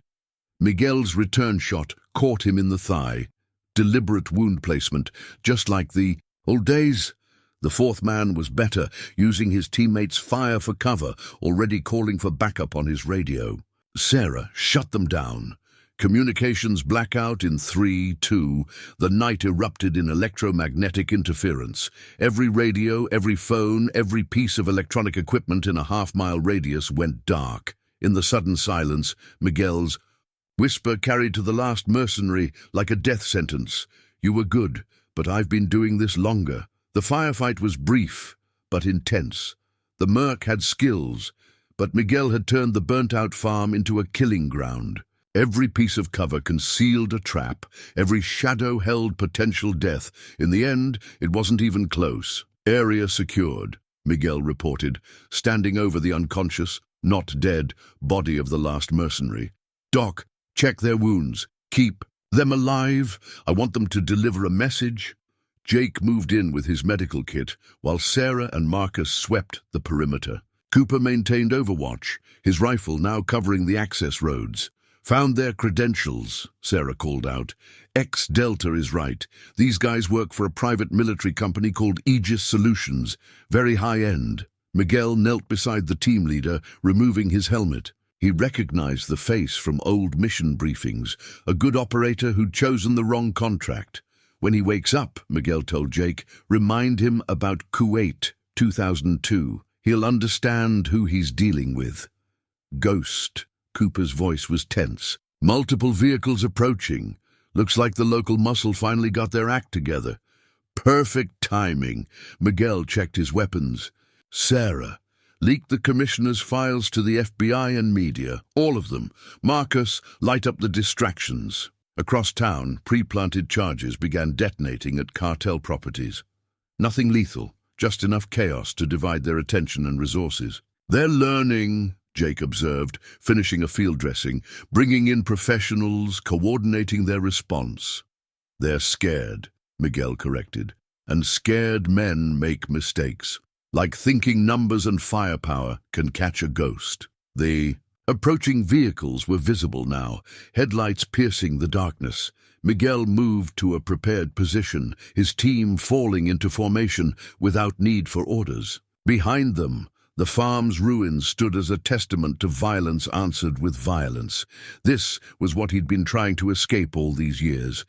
Speaker 1: Miguel's return shot caught him in the thigh. Deliberate wound placement, just like the old days. The fourth man was better, using his teammates' fire for cover, already calling for backup on his radio. Sarah shut them down. Communications blackout in 3, 2. The night erupted in electromagnetic interference. Every radio, every phone, every piece of electronic equipment in a half-mile radius went dark. In the sudden silence, Miguel's whisper carried to the last mercenary like a death sentence. You were good, but I've been doing this longer. The firefight was brief, but intense. The merc had skills, but Miguel had turned the burnt-out farm into a killing ground. Every piece of cover concealed a trap. Every shadow held potential death. In the end, it wasn't even close. Area secured, Miguel reported, standing over the unconscious, not dead, body of the last mercenary. Doc, check their wounds. Keep them alive. I want them to deliver a message. Jake moved in with his medical kit, while Sarah and Marcus swept the perimeter. Cooper maintained overwatch, his rifle now covering the access roads. Found their credentials, Sarah called out. X-Delta is right. These guys work for a private military company called Aegis Solutions. Very high-end. Miguel knelt beside the team leader, removing his helmet. He recognized the face from old mission briefings, a good operator who'd chosen the wrong contract. When he wakes up, Miguel told Jake, remind him about Kuwait, 2002. He'll understand who he's dealing with. Ghost. Cooper's voice was tense. Multiple vehicles approaching. Looks like the local muscle finally got their act together. Perfect timing. Miguel checked his weapons. Sarah leaked the commissioner's files to the FBI and media. All of them. Marcus, light up the distractions. Across town, pre-planted charges began detonating at cartel properties. Nothing lethal, just enough chaos to divide their attention and resources. They're learning, Jake observed, finishing a field dressing, bringing in professionals, coordinating their response. They're scared, Miguel corrected, and scared men make mistakes. Like thinking numbers and firepower can catch a ghost. The approaching vehicles were visible now, headlights piercing the darkness. Miguel moved to a prepared position, his team falling into formation without need for orders. Behind them, the farm's ruins stood as a testament to violence answered with violence. This was what he'd been trying to escape all these years.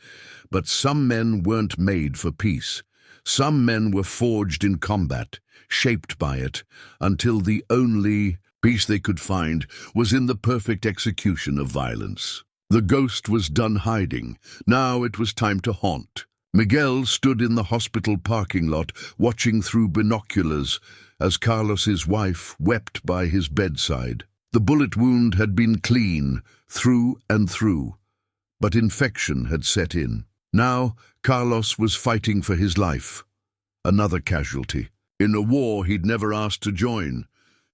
Speaker 1: But some men weren't made for peace. Some men were forged in combat, shaped by it, until the only peace they could find was in the perfect execution of violence. The ghost was done hiding. Now it was time to haunt. Miguel stood in the hospital parking lot, watching through binoculars as Carlos's wife wept by his bedside. The bullet wound had been clean, through and through, but infection had set in. Now Carlos was fighting for his life. Another casualty, in a war he'd never asked to join.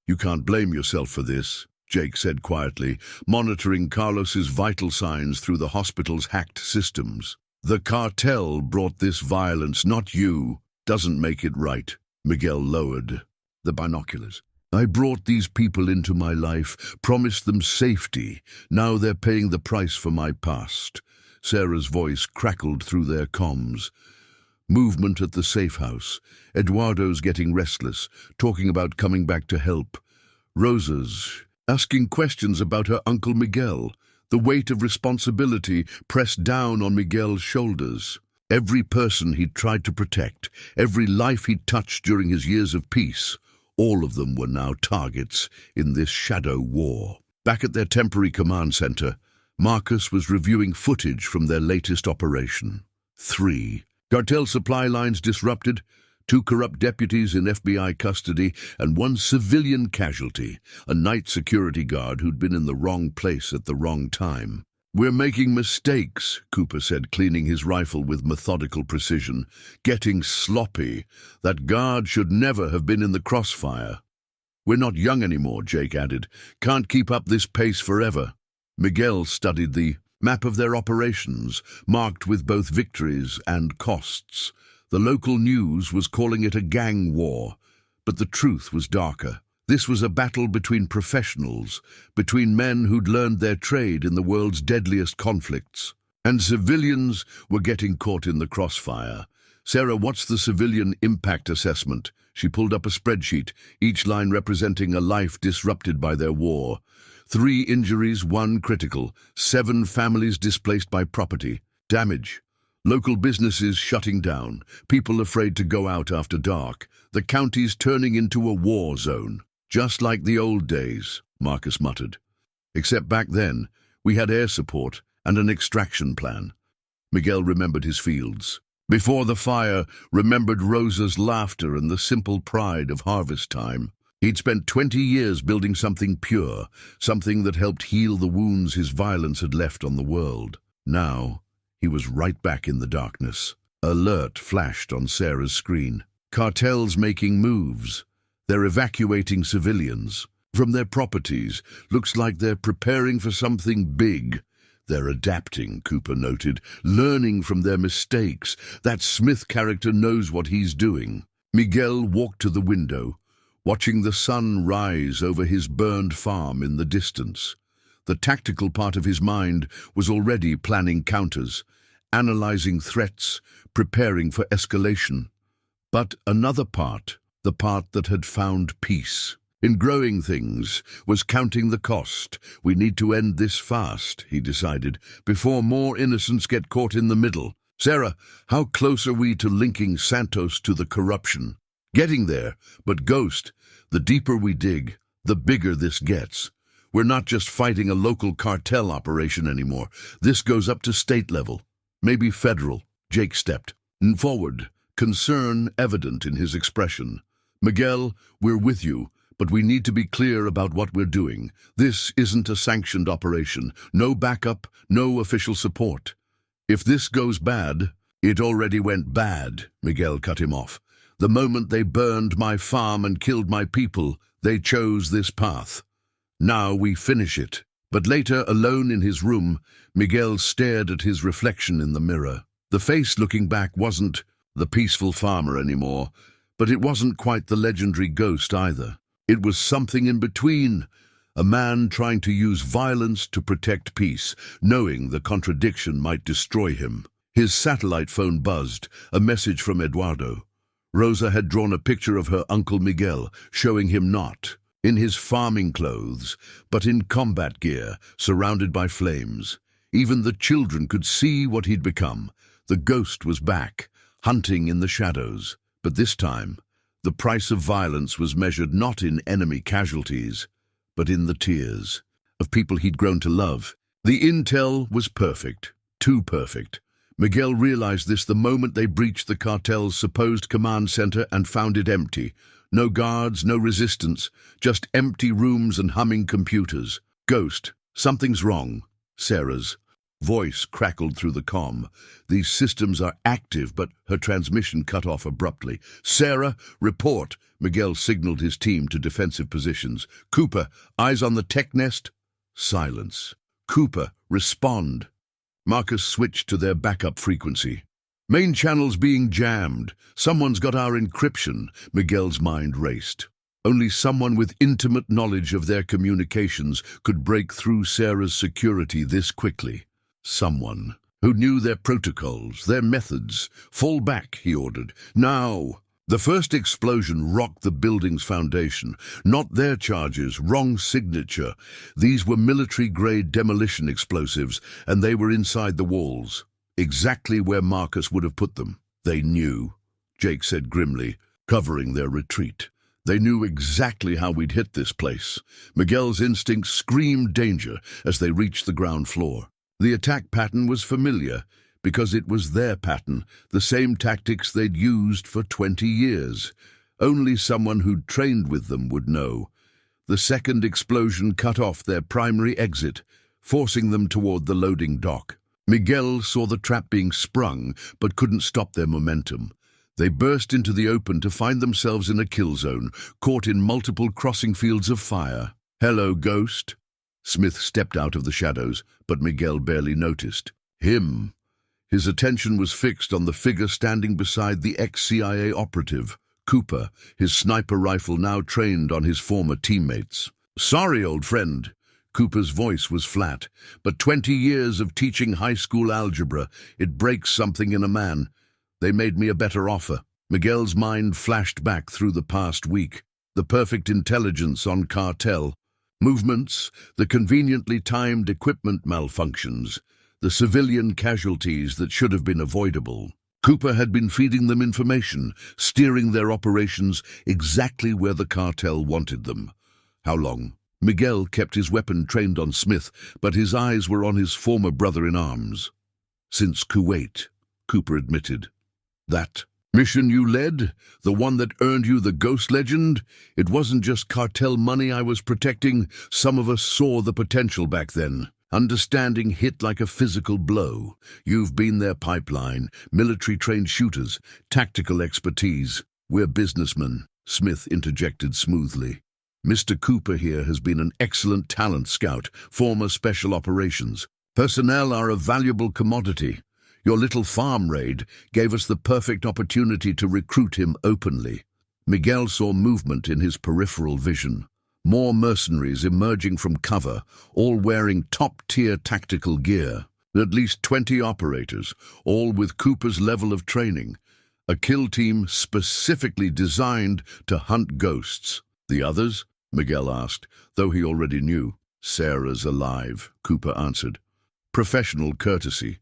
Speaker 1: You can't blame yourself for this, Jake said quietly, monitoring Carlos's vital signs through the hospital's hacked systems. The cartel brought this violence, not you. Doesn't make it right. Miguel lowered the binoculars. I brought these people into my life, promised them safety. Now they're paying the price for my past. Sarah's voice crackled through their comms. Movement at the safe house. Eduardo's getting restless, talking about coming back to help. Rosa's asking questions about her Uncle Miguel. The weight of responsibility pressed down on Miguel's shoulders. Every person he'd tried to protect, every life he'd touched during his years of peace, all of them were now targets in this shadow war. Back at their temporary command center, Marcus was reviewing footage from their latest operation. 3. Cartel supply lines disrupted, 2 corrupt deputies in FBI custody, and 1 civilian casualty, a night security guard who'd been in the wrong place at the wrong time. "We're making mistakes," Cooper said, cleaning his rifle with methodical precision. "Getting sloppy. That guard should never have been in the crossfire." "We're not young anymore," Jake added. "Can't keep up this pace forever." Miguel studied the map of their operations, marked with both victories and costs. The local news was calling it a gang war, but the truth was darker. This was a battle between professionals, between men who'd learned their trade in the world's deadliest conflicts. And civilians were getting caught in the crossfire. "Sarah, what's the civilian impact assessment?" She pulled up a spreadsheet, each line representing a life disrupted by their war. 3 injuries, 1 critical, 7 families displaced by property damage. Local businesses shutting down, people afraid to go out after dark, the county's turning into a war zone. "Just like the old days," Marcus muttered. "Except back then, we had air support and an extraction plan." Miguel remembered his fields. Before the fire, remembered Rosa's laughter and the simple pride of harvest time. He'd spent 20 years building something pure, something that helped heal the wounds his violence had left on the world. Now, he was right back in the darkness. Alert flashed on Sarah's screen. Cartels making moves. They're evacuating civilians from their properties. Looks like they're preparing for something big. "They're adapting," Cooper noted, "learning from their mistakes. That Smith character knows what he's doing." Miguel walked to the window, watching the sun rise over his burned farm in the distance. The tactical part of his mind was already planning counters, analyzing threats, preparing for escalation. But another part, the part that had found peace in growing things, was counting the cost. "We need to end this fast," he decided, "before more innocents get caught in the middle." "Sarah, how close are we to linking Santos to the corruption?" "Getting there, but Ghost, the deeper we dig, the bigger this gets. We're not just fighting a local cartel operation anymore. This goes up to state level, maybe federal." Jake stepped forward, concern evident in his expression. "Miguel, we're with you, but we need to be clear about what we're doing. This isn't a sanctioned operation. No backup, no official support. If this goes bad..." "It already went bad," Miguel cut him off. "The moment they burned my farm and killed my people, they chose this path. Now we finish it." But later, alone in his room, Miguel stared at his reflection in the mirror. The face looking back wasn't the peaceful farmer anymore, but it wasn't quite the legendary Ghost either. It was something in between, a man trying to use violence to protect peace, knowing the contradiction might destroy him. His satellite phone buzzed, a message from Eduardo. Rosa had drawn a picture of her Uncle Miguel, showing him not in his farming clothes, but in combat gear, surrounded by flames. Even the children could see what he'd become. The Ghost was back, hunting in the shadows. But this time, the price of violence was measured not in enemy casualties, but in the tears of people he'd grown to love. The intel was perfect, too perfect. Miguel realized this the moment they breached the cartel's supposed command center and found it empty. No guards, no resistance, just empty rooms and humming computers. "Ghost, something's wrong." Sarah's voice crackled through the comm. "These systems are active, but..." Her transmission cut off abruptly. "Sarah, report." Miguel signaled his team to defensive positions. "Cooper, eyes on the tech nest?" Silence. "Cooper, respond." Marcus switched to their backup frequency. "Main channel's being jammed. Someone's got our encryption." Miguel's mind raced. Only someone with intimate knowledge of their communications could break through Sarah's security this quickly. Someone who knew their protocols, their methods. "Fall back," he ordered. "Now!" The first explosion rocked the building's foundation. Not their charges, wrong signature. These were military-grade demolition explosives, and they were inside the walls. exactly where Marcus would have put them. They knew, Jake said grimly, covering their retreat. They knew exactly how we'd hit this place. Miguel's instincts screamed danger as they reached the ground floor. The attack pattern was familiar, because it was their pattern, the same tactics they'd used for 20 years. Only someone who'd trained with them would know. The second explosion cut off their primary exit, forcing them toward the loading dock. Miguel saw the trap being sprung, but couldn't stop their momentum. They burst into the open to find themselves in a kill zone, caught in multiple crossing fields of fire. "Hello, Ghost." Smith stepped out of the shadows, but Miguel barely noticed. Him. His attention was fixed on the figure standing beside the ex-CIA operative, Cooper, his sniper rifle now trained on his former teammates. "Sorry, old friend." Cooper's voice was flat, but 20 years of teaching high school algebra, it breaks something in a man. They made me a better offer. Miguel's mind flashed back through the past week. The perfect intelligence on Cartel. Movements, the conveniently timed equipment malfunctions, the civilian casualties that should have been avoidable. Cooper had been feeding them information, steering their operations exactly where the cartel wanted them. How long? Miguel kept his weapon trained on Smith, but his eyes were on his former brother-in-arms. "Since Kuwait," Cooper admitted. "That mission you led, the one that earned you the Ghost legend, it wasn't just cartel money I was protecting. Some of us saw the potential back then. Understanding hit like a physical blow. You've been their pipeline, military-trained shooters, tactical expertise. We're businessmen," Smith interjected smoothly. "Mr. Cooper here has been an excellent talent scout, former special operations. Personnel are a valuable commodity. Your little farm raid gave us the perfect opportunity to recruit him openly." Miguel saw movement in his peripheral vision. More mercenaries emerging from cover, all wearing top-tier tactical gear. At least 20 operators, all with Cooper's level of training. A kill team specifically designed to hunt ghosts. "The others?" Miguel asked, though he already knew. "Sarah's alive," Cooper answered. "Professional courtesy.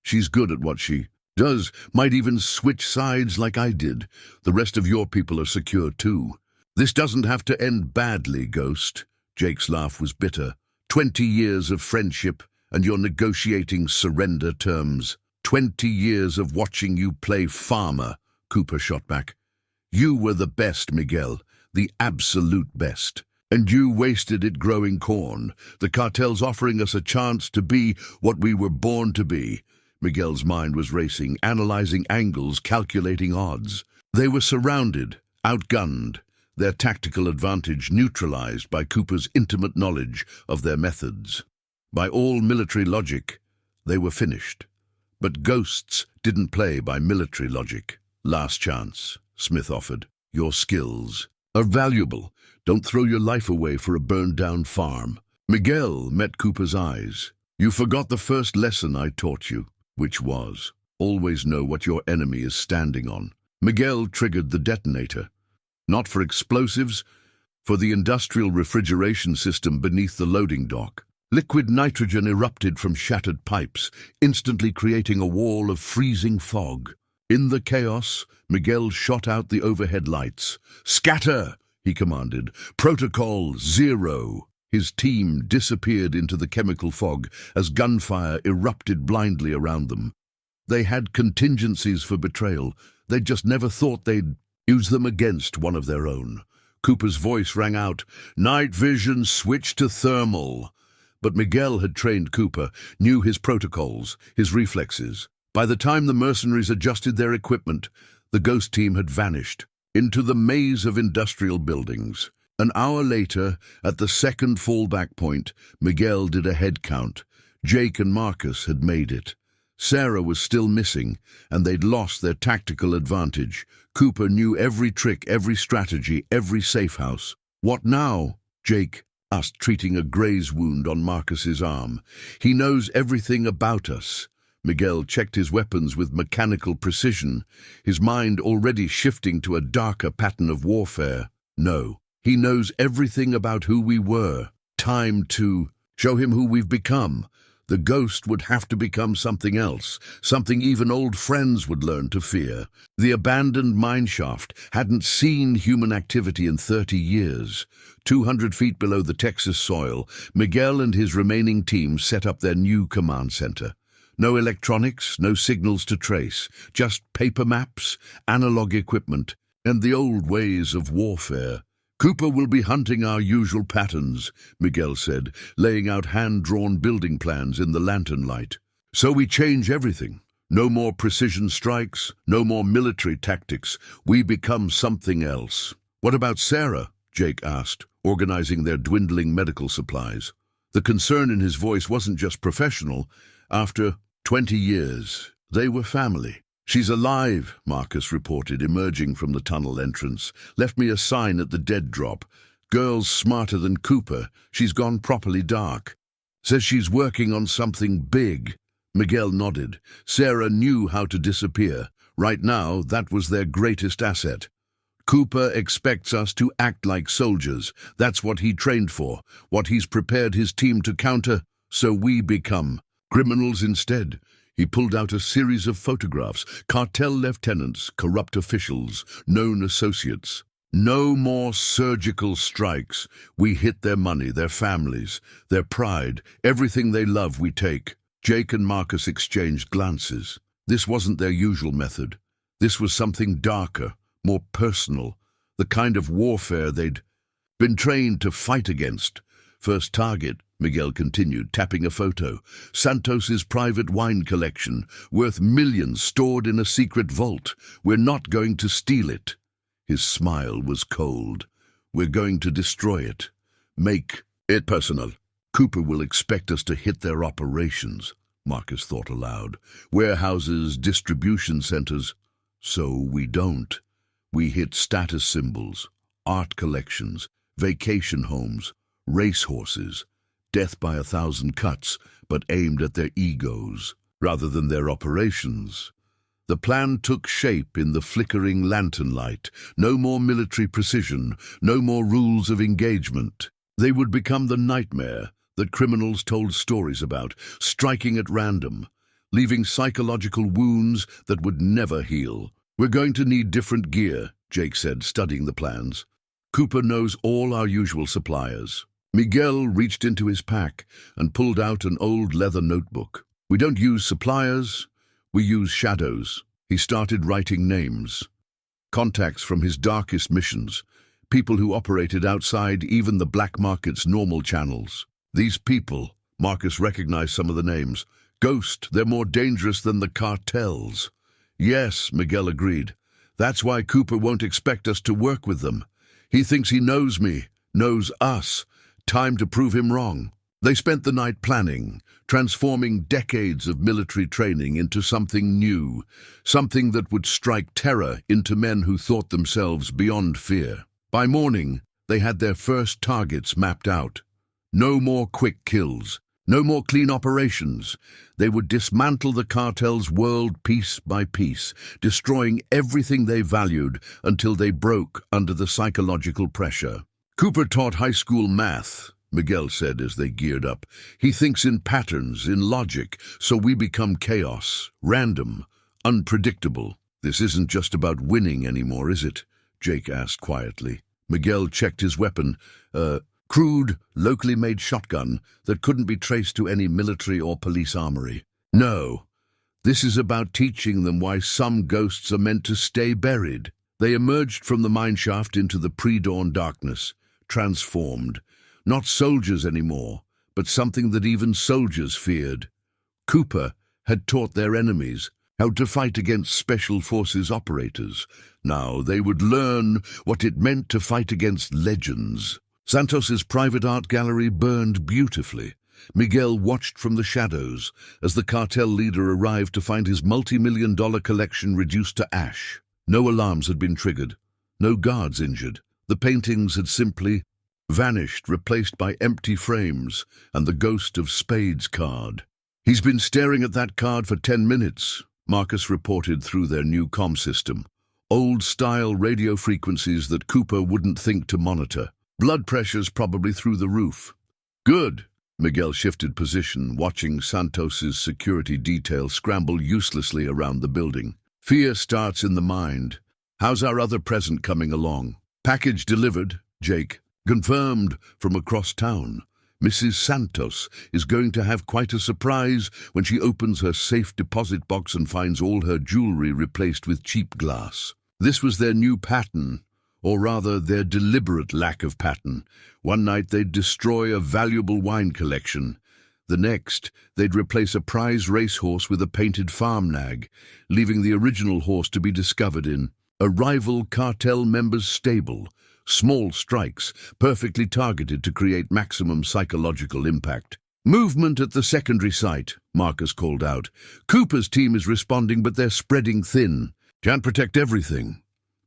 Speaker 1: She's good at what she does, might even switch sides like I did. The rest of your people are secure too." "This doesn't have to end badly, Ghost." Jake's laugh was bitter. 20 years of friendship, and you're negotiating surrender terms. 20 years of watching you play farmer, Cooper shot back. "You were the best, Miguel, the absolute best. And you wasted it growing corn. The cartel's offering us a chance to be what we were born to be." Miguel's mind was racing, analyzing angles, calculating odds. They were surrounded, outgunned, their tactical advantage neutralized by Cooper's intimate knowledge of their methods. By all military logic, they were finished. But ghosts didn't play by military logic. "Last chance," Smith offered. "Your skills are valuable. Don't throw your life away for a burned-down farm." Miguel met Cooper's eyes. "You forgot the first lesson I taught you." "Which was, always know what your enemy is standing on." Miguel triggered the detonator. Not for explosives, for the industrial refrigeration system beneath the loading dock. Liquid nitrogen erupted from shattered pipes, instantly creating a wall of freezing fog. In the chaos, Miguel shot out the overhead lights. "Scatter!" he commanded. "Protocol 0. His team disappeared into the chemical fog as gunfire erupted blindly around them. They had contingencies for betrayal. They'd just never thought they'd use them against one of their own. Cooper's voice rang out, "Night vision, switch to thermal." But Miguel had trained Cooper, knew his protocols, his reflexes. By the time the mercenaries adjusted their equipment, the ghost team had vanished into the maze of industrial buildings. An hour later, at the second fallback point, Miguel did a head count. Jake and Marcus had made it. Sarah was still missing, and they'd lost their tactical advantage. Cooper knew every trick, every strategy, every safe house. "What now?" Jake asked, treating a graze wound on Marcus's arm. "He knows everything about us." Miguel checked his weapons with mechanical precision, his mind already shifting to a darker pattern of warfare. "No. He knows everything about who we were. Time to show him who we've become." The ghost would have to become something else, something even old friends would learn to fear. The abandoned mineshaft hadn't seen human activity in 30 years. 200 feet below the Texas soil, Miguel and his remaining team set up their new command center. No electronics, no signals to trace, just paper maps, analog equipment, and the old ways of warfare. "Cooper will be hunting our usual patterns," Miguel said, laying out hand-drawn building plans in the lantern light. "So we change everything. No more precision strikes, no more military tactics. We become something else." "What about Sarah?" Jake asked, organizing their dwindling medical supplies. The concern in his voice wasn't just professional. After 20 years, they were family. "She's alive," Marcus reported, emerging from the tunnel entrance. "Left me a sign at the dead drop. Girl's smarter than Cooper. She's gone properly dark. Says she's working on something big." Miguel nodded. Sarah knew how to disappear. Right now, that was their greatest asset. "Cooper expects us to act like soldiers. That's what he trained for, what he's prepared his team to counter, so we become criminals instead." He pulled out a series of photographs. Cartel lieutenants, corrupt officials, known associates. No more surgical strikes. We hit their money, their families, their pride. Everything they love we take. Jake and Marcus exchanged glances. This wasn't their usual method. This was something darker, more personal, the kind of warfare they'd been trained to fight against. "First target," Miguel continued, tapping a photo. "Santos's private wine collection, worth millions, stored in a secret vault. We're not going to steal it." His smile was cold. "We're going to destroy it. Make it personal." "Cooper will expect us to hit their operations," Marcus thought aloud. "Warehouses, distribution centers." "So we don't. We hit status symbols, art collections, vacation homes, racehorses. Death by 1,000 cuts, but aimed at their egos, rather than their operations." The plan took shape in the flickering lantern light. No more military precision, no more rules of engagement. They would become the nightmare that criminals told stories about, striking at random, leaving psychological wounds that would never heal. "We're going to need different gear," Jake said, studying the plans. "Cooper knows all our usual suppliers." Miguel reached into his pack and pulled out an old leather notebook. "We don't use suppliers, we use shadows." He started writing names. Contacts from his darkest missions, people who operated outside even the black market's normal channels. These people, Marcus recognized some of the names. "Ghost, they're more dangerous than the cartels." "Yes," Miguel agreed. "That's why Cooper won't expect us to work with them. He thinks he knows me, knows us. Time to prove him wrong." They spent the night planning, transforming decades of military training into something new, something that would strike terror into men who thought themselves beyond fear. By morning, they had their first targets mapped out. No more quick kills, no more clean operations. They would dismantle the cartel's world piece by piece, destroying everything they valued until they broke under the psychological pressure. "Cooper taught high school math," Miguel said as they geared up. "He thinks in patterns, in logic, so we become chaos, random, unpredictable." "This isn't just about winning anymore, is it?" Jake asked quietly. Miguel checked his weapon, a crude, locally made shotgun that couldn't be traced to any military or police armory. "No, this is about teaching them why some ghosts are meant to stay buried." They emerged from the mineshaft into the pre-dawn darkness, transformed. Not soldiers anymore, but something that even soldiers feared. Cooper had taught their enemies how to fight against special forces operators. Now they would learn what it meant to fight against legends. Santos's private art gallery burned beautifully. Miguel watched from the shadows as the cartel leader arrived to find his multi-million-dollar collection reduced to ash. No alarms had been triggered, no guards injured. The paintings had simply vanished, replaced by empty frames and the ghost of Spade's card. "He's been staring at that card for 10 minutes, Marcus reported through their new comm system. Old-style radio frequencies that Cooper wouldn't think to monitor. Blood pressure's probably through the roof. "Good," Miguel shifted position, watching Santos's security detail scramble uselessly around the building. Fear starts in the mind. How's our other present coming along? Package delivered, Jake. Confirmed from across town. Mrs. Santos is going to have quite a surprise when she opens her safe deposit box and finds all her jewelry replaced with cheap glass. This was their new pattern, or rather their deliberate lack of pattern. One night they'd destroy a valuable wine collection. The next, they'd replace a prize racehorse with a painted farm nag, leaving the original horse to be discovered in a rival cartel member's stable. Small strikes, perfectly targeted to create maximum psychological impact. Movement at the secondary site, Marcus called out. Cooper's team is responding, but they're spreading thin. Can't protect everything.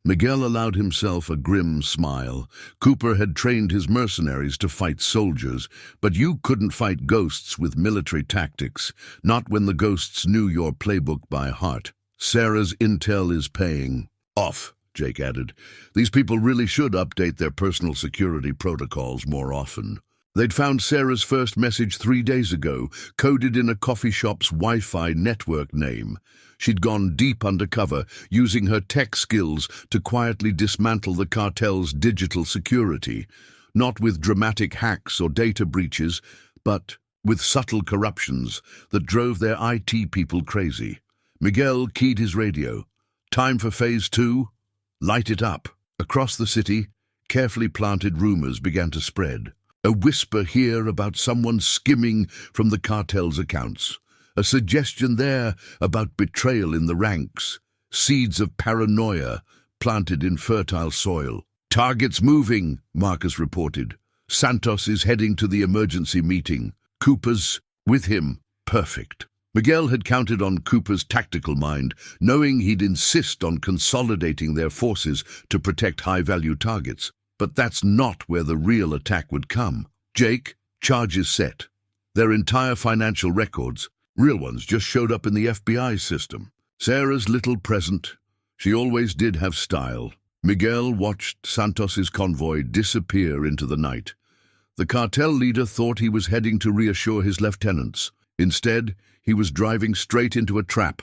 Speaker 1: Miguel allowed himself a grim smile. Cooper had trained his mercenaries to fight soldiers, but you couldn't fight ghosts with military tactics, not when the ghosts knew your playbook by heart. Sarah's intel is paying off, Jake added. These people really should update their personal security protocols more often. They'd found Sarah's first message 3 days ago, coded in a coffee shop's Wi-Fi network name. She'd gone deep undercover, using her tech skills to quietly dismantle the cartel's digital security, not with dramatic hacks or data breaches, but with subtle corruptions that drove their IT people crazy. Miguel keyed his radio. Time for Phase 2? Light it up. Across the city, carefully planted rumors began to spread. A whisper here about someone skimming from the cartel's accounts. A suggestion there about betrayal in the ranks. Seeds of paranoia planted in fertile soil. Targets moving, Marcus reported. Santos is heading to the emergency meeting. Cooper's with him. Perfect. Miguel had counted on Cooper's tactical mind, knowing he'd insist on consolidating their forces to protect high-value targets. But that's not where the real attack would come. Jake, charges set. Their entire financial records, real ones, just showed up in the FBI system. Sarah's little present. She always did have style. Miguel watched Santos's convoy disappear into the night. The cartel leader thought he was heading to reassure his lieutenants. Instead, he was driving straight into a trap.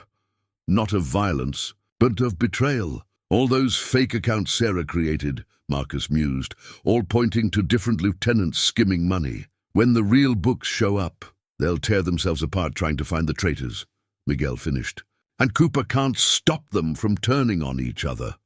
Speaker 1: Not of violence, but of betrayal. All those fake accounts Sarah created, Marcus mused, all pointing to different lieutenants skimming money. When the real books show up, they'll tear themselves apart trying to find the traitors, Miguel finished. And Cooper can't stop them from turning on each other.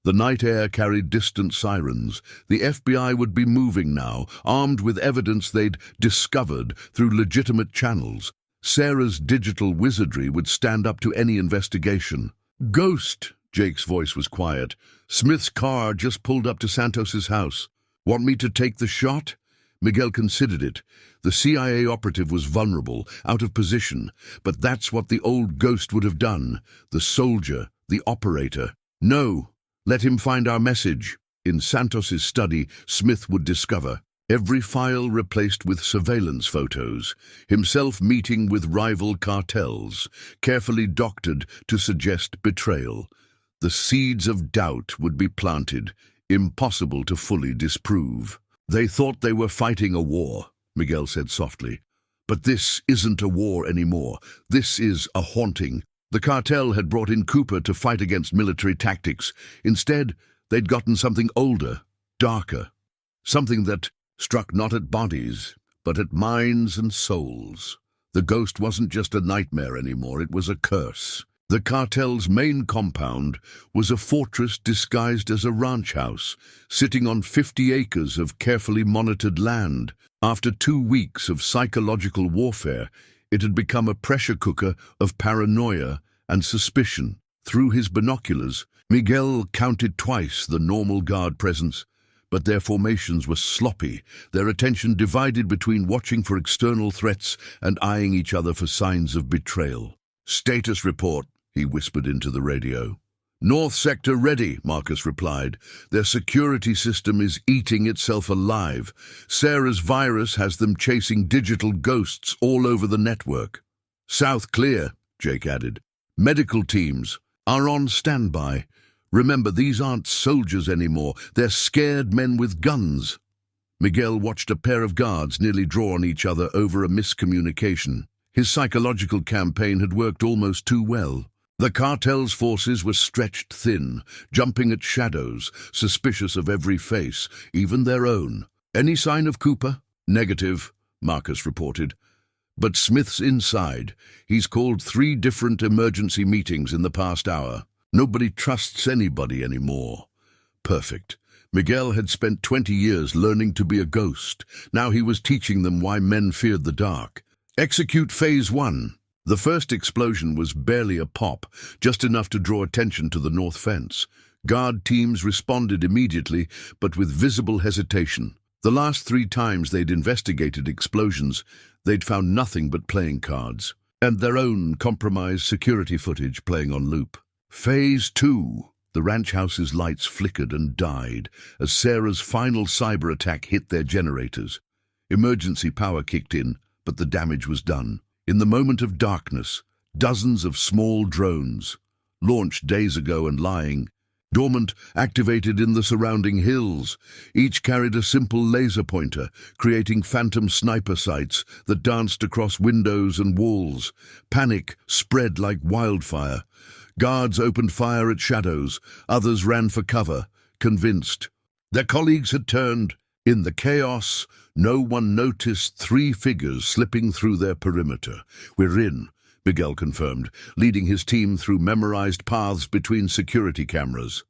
Speaker 1: The night air carried distant sirens. The FBI would be moving now, armed with evidence they'd discovered through legitimate channels. Sarah's digital wizardry would stand up to any investigation. Ghost, Jake's voice was quiet. Smith's car just pulled up to Santos's house. Want me to take the shot? Miguel considered it. The CIA operative was vulnerable, out of position, but that's what the old Ghost would have done. The soldier, the operator. No, let him find our message. In Santos's study, Smith would discover every file replaced with surveillance photos, himself meeting with rival cartels, carefully doctored to suggest betrayal. The seeds of doubt would be planted, impossible to fully disprove. They thought they were fighting a war, Miguel said softly. But this isn't a war anymore. This is a haunting. The cartel had brought in Cooper to fight against military tactics. Instead, they'd gotten something older, darker. Something that struck not at bodies, but at minds and souls. The Ghost wasn't just a nightmare anymore, it was a curse. The cartel's main compound was a fortress disguised as a ranch house, sitting on 50 acres of carefully monitored land. After 2 weeks of psychological warfare, it had become a pressure cooker of paranoia and suspicion. Through his binoculars, Miguel counted twice the normal guard presence, but their formations were sloppy, their attention divided between watching for external threats and eyeing each other for signs of betrayal. Status report, he whispered into the radio. North sector ready, Marcus replied. Their security system is eating itself alive. Sarah's virus has them chasing digital ghosts all over the network. South clear, Jake added. Medical teams are on standby. Remember, these aren't soldiers anymore. They're scared men with guns. Miguel watched a pair of guards nearly draw on each other over a miscommunication. His psychological campaign had worked almost too well. The cartel's forces were stretched thin, jumping at shadows, suspicious of every face, even their own. "Any sign of Cooper?" "Negative," Marcus reported. "But Smith's inside. He's called 3 different emergency meetings in the past hour. Nobody trusts anybody anymore." Perfect. Miguel had spent 20 years learning to be a ghost. Now he was teaching them why men feared the dark. Execute Phase 1. The first explosion was barely a pop, just enough to draw attention to the north fence. Guard teams responded immediately, but with visible hesitation. The last 3 times they'd investigated explosions, they'd found nothing but playing cards, and their own compromised security footage playing on loop. Phase 2. The ranch house's lights flickered and died as Sarah's final cyber attack hit their generators. Emergency power kicked in, but the damage was done. In the moment of darkness, dozens of small drones, launched days ago and lying dormant, activated in the surrounding hills. Each carried a simple laser pointer, creating phantom sniper sights that danced across windows and walls. Panic spread like wildfire. Guards opened fire at shadows, others ran for cover, convinced their colleagues had turned. In the chaos, no one noticed 3 figures slipping through their perimeter. "We're in," Miguel confirmed, leading his team through memorized paths between security cameras.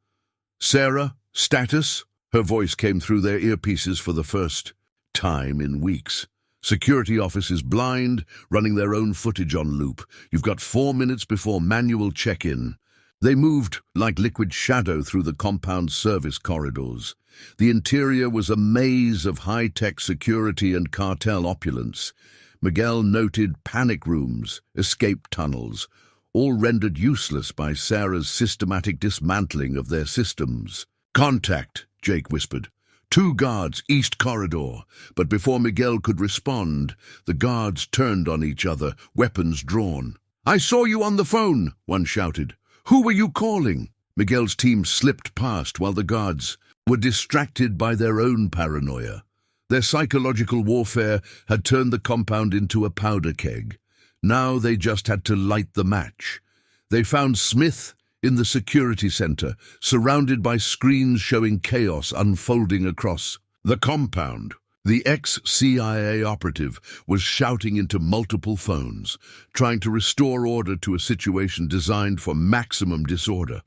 Speaker 1: "Sarah, status?" Her voice came through their earpieces for the first time in weeks. "Security office is blind, running their own footage on loop. You've got 4 minutes before manual check-in." They moved like liquid shadow through the compound service corridors. The interior was a maze of high-tech security and cartel opulence. Miguel noted panic rooms, escape tunnels, all rendered useless by Sarah's systematic dismantling of their systems. "Contact," Jake whispered. 2 guards, east corridor. But before Miguel could respond, the guards turned on each other, weapons drawn. "I saw you on the phone," one shouted. "Who were you calling?" Miguel's team slipped past while the guards were distracted by their own paranoia. Their psychological warfare had turned the compound into a powder keg. Now they just had to light the match. They found Smith in the security center, surrounded by screens showing chaos unfolding across the compound. The ex-CIA operative was shouting into multiple phones, trying to restore order to a situation designed for maximum disorder.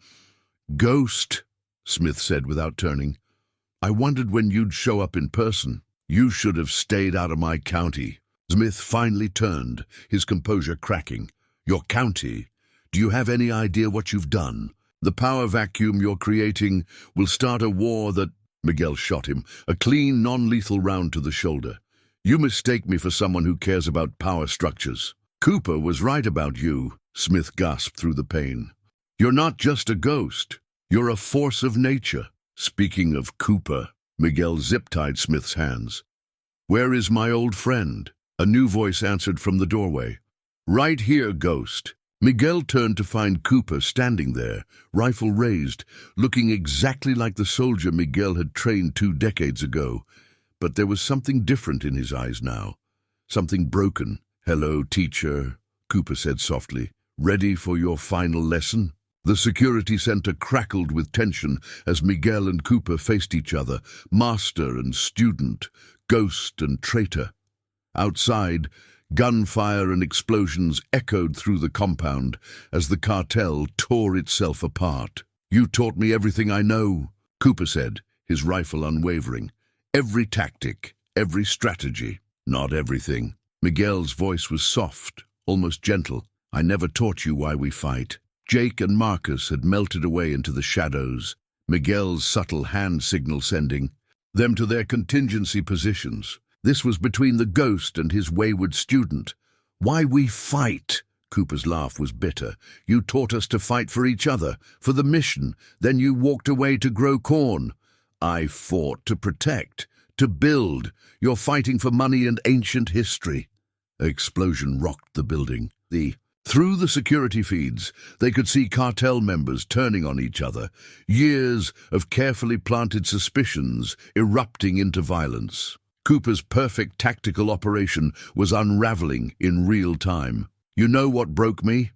Speaker 1: "Ghost," Smith said without turning. "I wondered when you'd show up in person. You should have stayed out of my county." Smith finally turned, his composure cracking. "Your county? Do you have any idea what you've done? The power vacuum you're creating will start a war that—" Miguel shot him, a clean, non-lethal round to the shoulder. "You mistake me for someone who cares about power structures." "Cooper was right about you," Smith gasped through the pain. "You're not just a ghost. You're a force of nature." "Speaking of Cooper," Miguel zip-tied Smith's hands. "Where is my old friend?" A new voice answered from the doorway. "Right here, Ghost." Miguel turned to find Cooper standing there, rifle raised, looking exactly like the soldier Miguel had trained 2 decades ago. But there was something different in his eyes now, something broken. "Hello, teacher," Cooper said softly. "Ready for your final lesson?" The security center crackled with tension as Miguel and Cooper faced each other, master and student, ghost and traitor. Outside, gunfire and explosions echoed through the compound as the cartel tore itself apart. "You taught me everything I know," Cooper said, his rifle unwavering. "Every tactic, every strategy." "Not everything." Miguel's voice was soft, almost gentle. "I never taught you why we fight." Jake and Marcus had melted away into the shadows, Miguel's subtle hand signal sending them to their contingency positions. This was between the ghost and his wayward student. "Why we fight?" Cooper's laugh was bitter. "You taught us to fight for each other, for the mission. Then you walked away to grow corn." "I fought to protect, to build. You're fighting for money and ancient history." An explosion rocked the building. The Through the security feeds, they could see cartel members turning on each other, years of carefully planted suspicions erupting into violence. Cooper's perfect tactical operation was unraveling in real time. "You know what broke me?"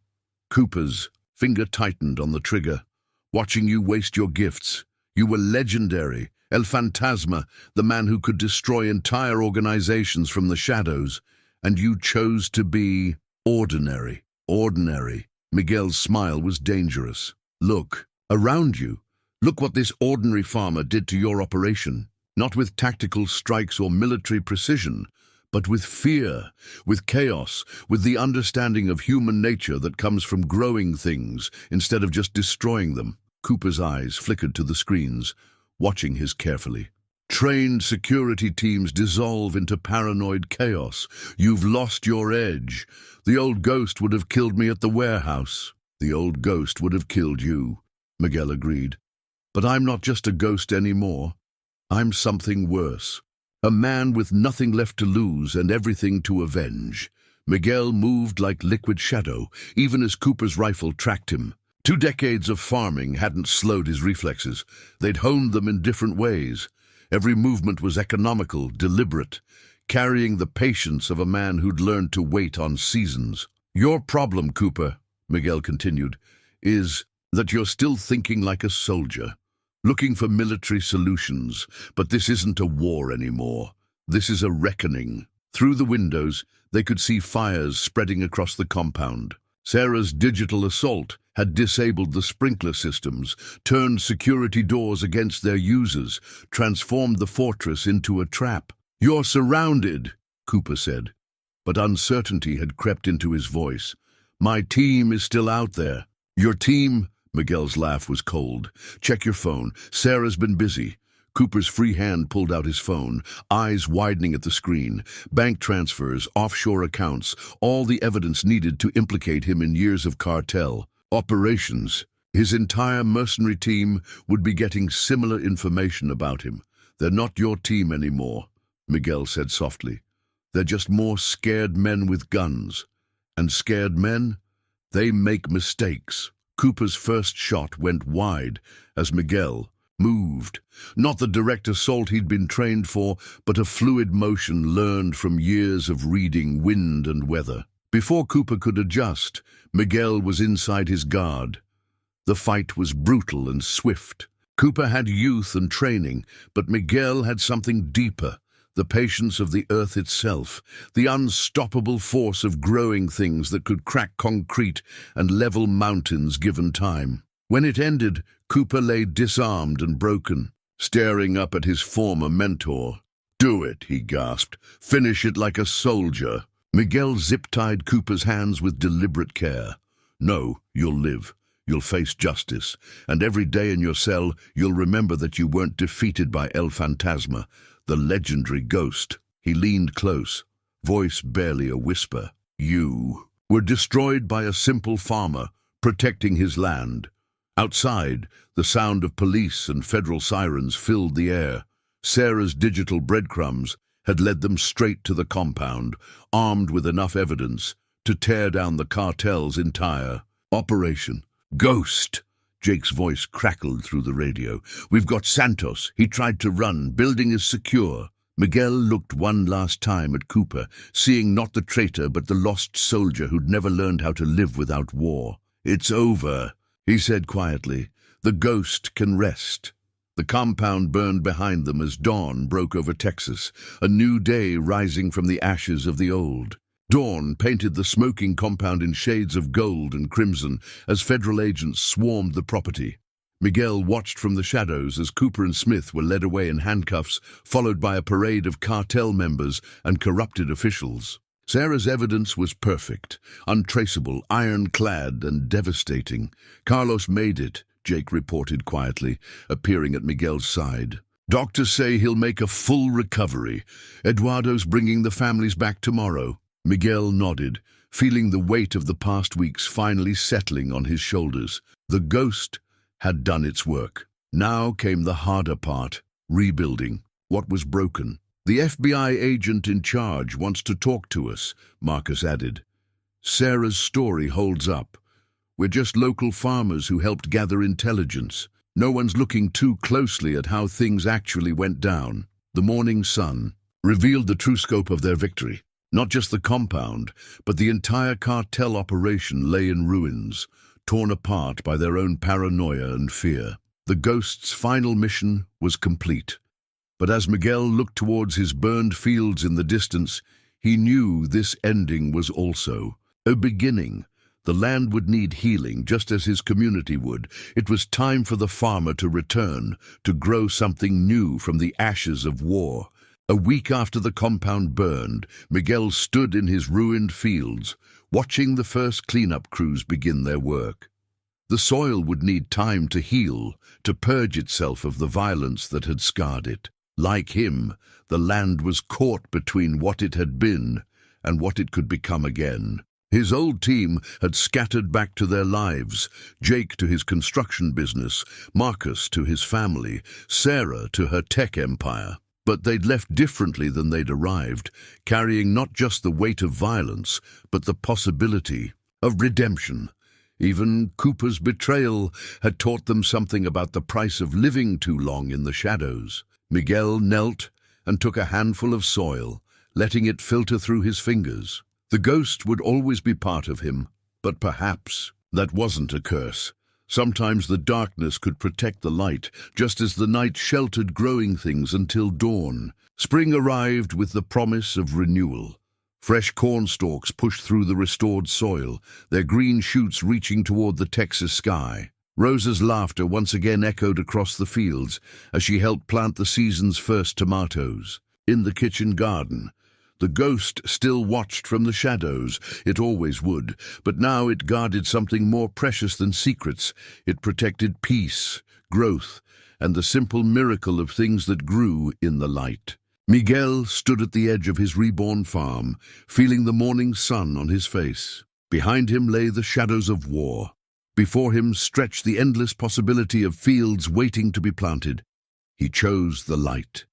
Speaker 1: Cooper's finger tightened on the trigger. "Watching you waste your gifts. You were legendary. El Fantasma, the man who could destroy entire organizations from the shadows. And you chose to be ordinary. Ordinary." Miguel's smile was dangerous. "Look, around you. Look what this ordinary farmer did to your operation. Not with tactical strikes or military precision, but with fear, with chaos, with the understanding of human nature that comes from growing things instead of just destroying them." Cooper's eyes flickered to the screens, watching his carefully. "Trained security teams dissolve into paranoid chaos. You've lost your edge. The old ghost would have killed me at the warehouse." "The old ghost would have killed you," Miguel agreed. "But I'm not just a ghost anymore. I'm something worse. A man with nothing left to lose and everything to avenge." Miguel moved like liquid shadow, even as Cooper's rifle tracked him. 2 decades of farming hadn't slowed his reflexes. They'd honed them in different ways. Every movement was economical, deliberate, carrying the patience of a man who'd learned to wait on seasons. "Your problem, Cooper," Miguel continued, "is that you're still thinking like a soldier, looking for military solutions. But this isn't a war anymore. This is a reckoning." Through the windows, they could see fires spreading across the compound. Sarah's digital assault had disabled the sprinkler systems, turned security doors against their users, transformed the fortress into a trap. "You're surrounded," Cooper said, but uncertainty had crept into his voice. "My team is still out there." "Your team?" Miguel's laugh was cold. "Check your phone. Sarah's been busy." Cooper's free hand pulled out his phone, eyes widening at the screen. Bank transfers, offshore accounts, all the evidence needed to implicate him in years of cartel operations. His entire mercenary team would be getting similar information about him. "They're not your team anymore," Miguel said softly. "They're just more scared men with guns. And scared men? They make mistakes." Cooper's first shot went wide as Miguel moved. Not the direct assault he'd been trained for, but a fluid motion learned from years of reading wind and weather. Before Cooper could adjust, Miguel was inside his guard. The fight was brutal and swift. Cooper had youth and training, but Miguel had something deeper. The patience of the earth itself, the unstoppable force of growing things that could crack concrete and level mountains given time. When it ended, Cooper lay disarmed and broken, staring up at his former mentor. "Do it," he gasped. "Finish it like a soldier." Miguel zip-tied Cooper's hands with deliberate care. "No, you'll live. You'll face justice. And every day in your cell, you'll remember that you weren't defeated by El Fantasma, the legendary ghost." He leaned close, voice barely a whisper. "You were destroyed by a simple farmer protecting his land." Outside, the sound of police and federal sirens filled the air. Sarah's digital breadcrumbs had led them straight to the compound, armed with enough evidence to tear down the cartel's entire operation. "Ghost!" Jake's voice crackled through the radio. "We've got Santos. He tried to run. Building is secure." Miguel looked one last time at Cooper, seeing not the traitor but the lost soldier who'd never learned how to live without war. "It's over," he said quietly. "The ghost can rest." The compound burned behind them as dawn broke over Texas, a new day rising from the ashes of the old. Dawn painted the smoking compound in shades of gold and crimson as federal agents swarmed the property. Miguel watched from the shadows as Cooper and Smith were led away in handcuffs, followed by a parade of cartel members and corrupted officials. Sarah's evidence was perfect, untraceable, ironclad, and devastating. "Carlos made it," Jake reported quietly, appearing at Miguel's side. "Doctors say he'll make a full recovery. Eduardo's bringing the families back tomorrow." Miguel nodded, feeling the weight of the past weeks finally settling on his shoulders. The ghost had done its work. Now came the harder part, rebuilding what was broken. "The FBI agent in charge wants to talk to us," Marcus added. Sarah's story holds up. We're just local farmers who helped gather intelligence. No one's looking too closely at how things actually went down. The morning sun revealed the true scope of their victory. Not just the compound, but the entire cartel operation lay in ruins, torn apart by their own paranoia and fear. The Ghost's final mission was complete. But as Miguel looked towards his burned fields in the distance, he knew this ending was also a beginning. The land would need healing, just as his community would. It was time for the farmer to return, to grow something new from the ashes of war. A week after the compound burned, Miguel stood in his ruined fields, watching the first cleanup crews begin their work. The soil would need time to heal, to purge itself of the violence that had scarred it. Like him, the land was caught between what it had been and what it could become again. His old team had scattered back to their lives, Jake to his construction business, Marcus to his family, Sarah to her tech empire. But they'd left differently than they'd arrived, carrying not just the weight of violence, but the possibility of redemption. Even Cooper's betrayal had taught them something about the price of living too long in the shadows. Miguel knelt and took a handful of soil, letting it filter through his fingers. The Ghost would always be part of him, but perhaps that wasn't a curse. Sometimes the darkness could protect the light, just as the night sheltered growing things until dawn. Spring arrived with the promise of renewal. Fresh corn stalks pushed through the restored soil, their green shoots reaching toward the Texas sky. Rosa's laughter once again echoed across the fields as she helped plant the season's first tomatoes. In the kitchen garden, the Ghost still watched from the shadows. It always would, but now it guarded something more precious than secrets. It protected peace, growth, and the simple miracle of things that grew in the light. Miguel stood at the edge of his reborn farm, feeling the morning sun on his face. Behind him lay the shadows of war. Before him stretched the endless possibility of fields waiting to be planted. He chose the light.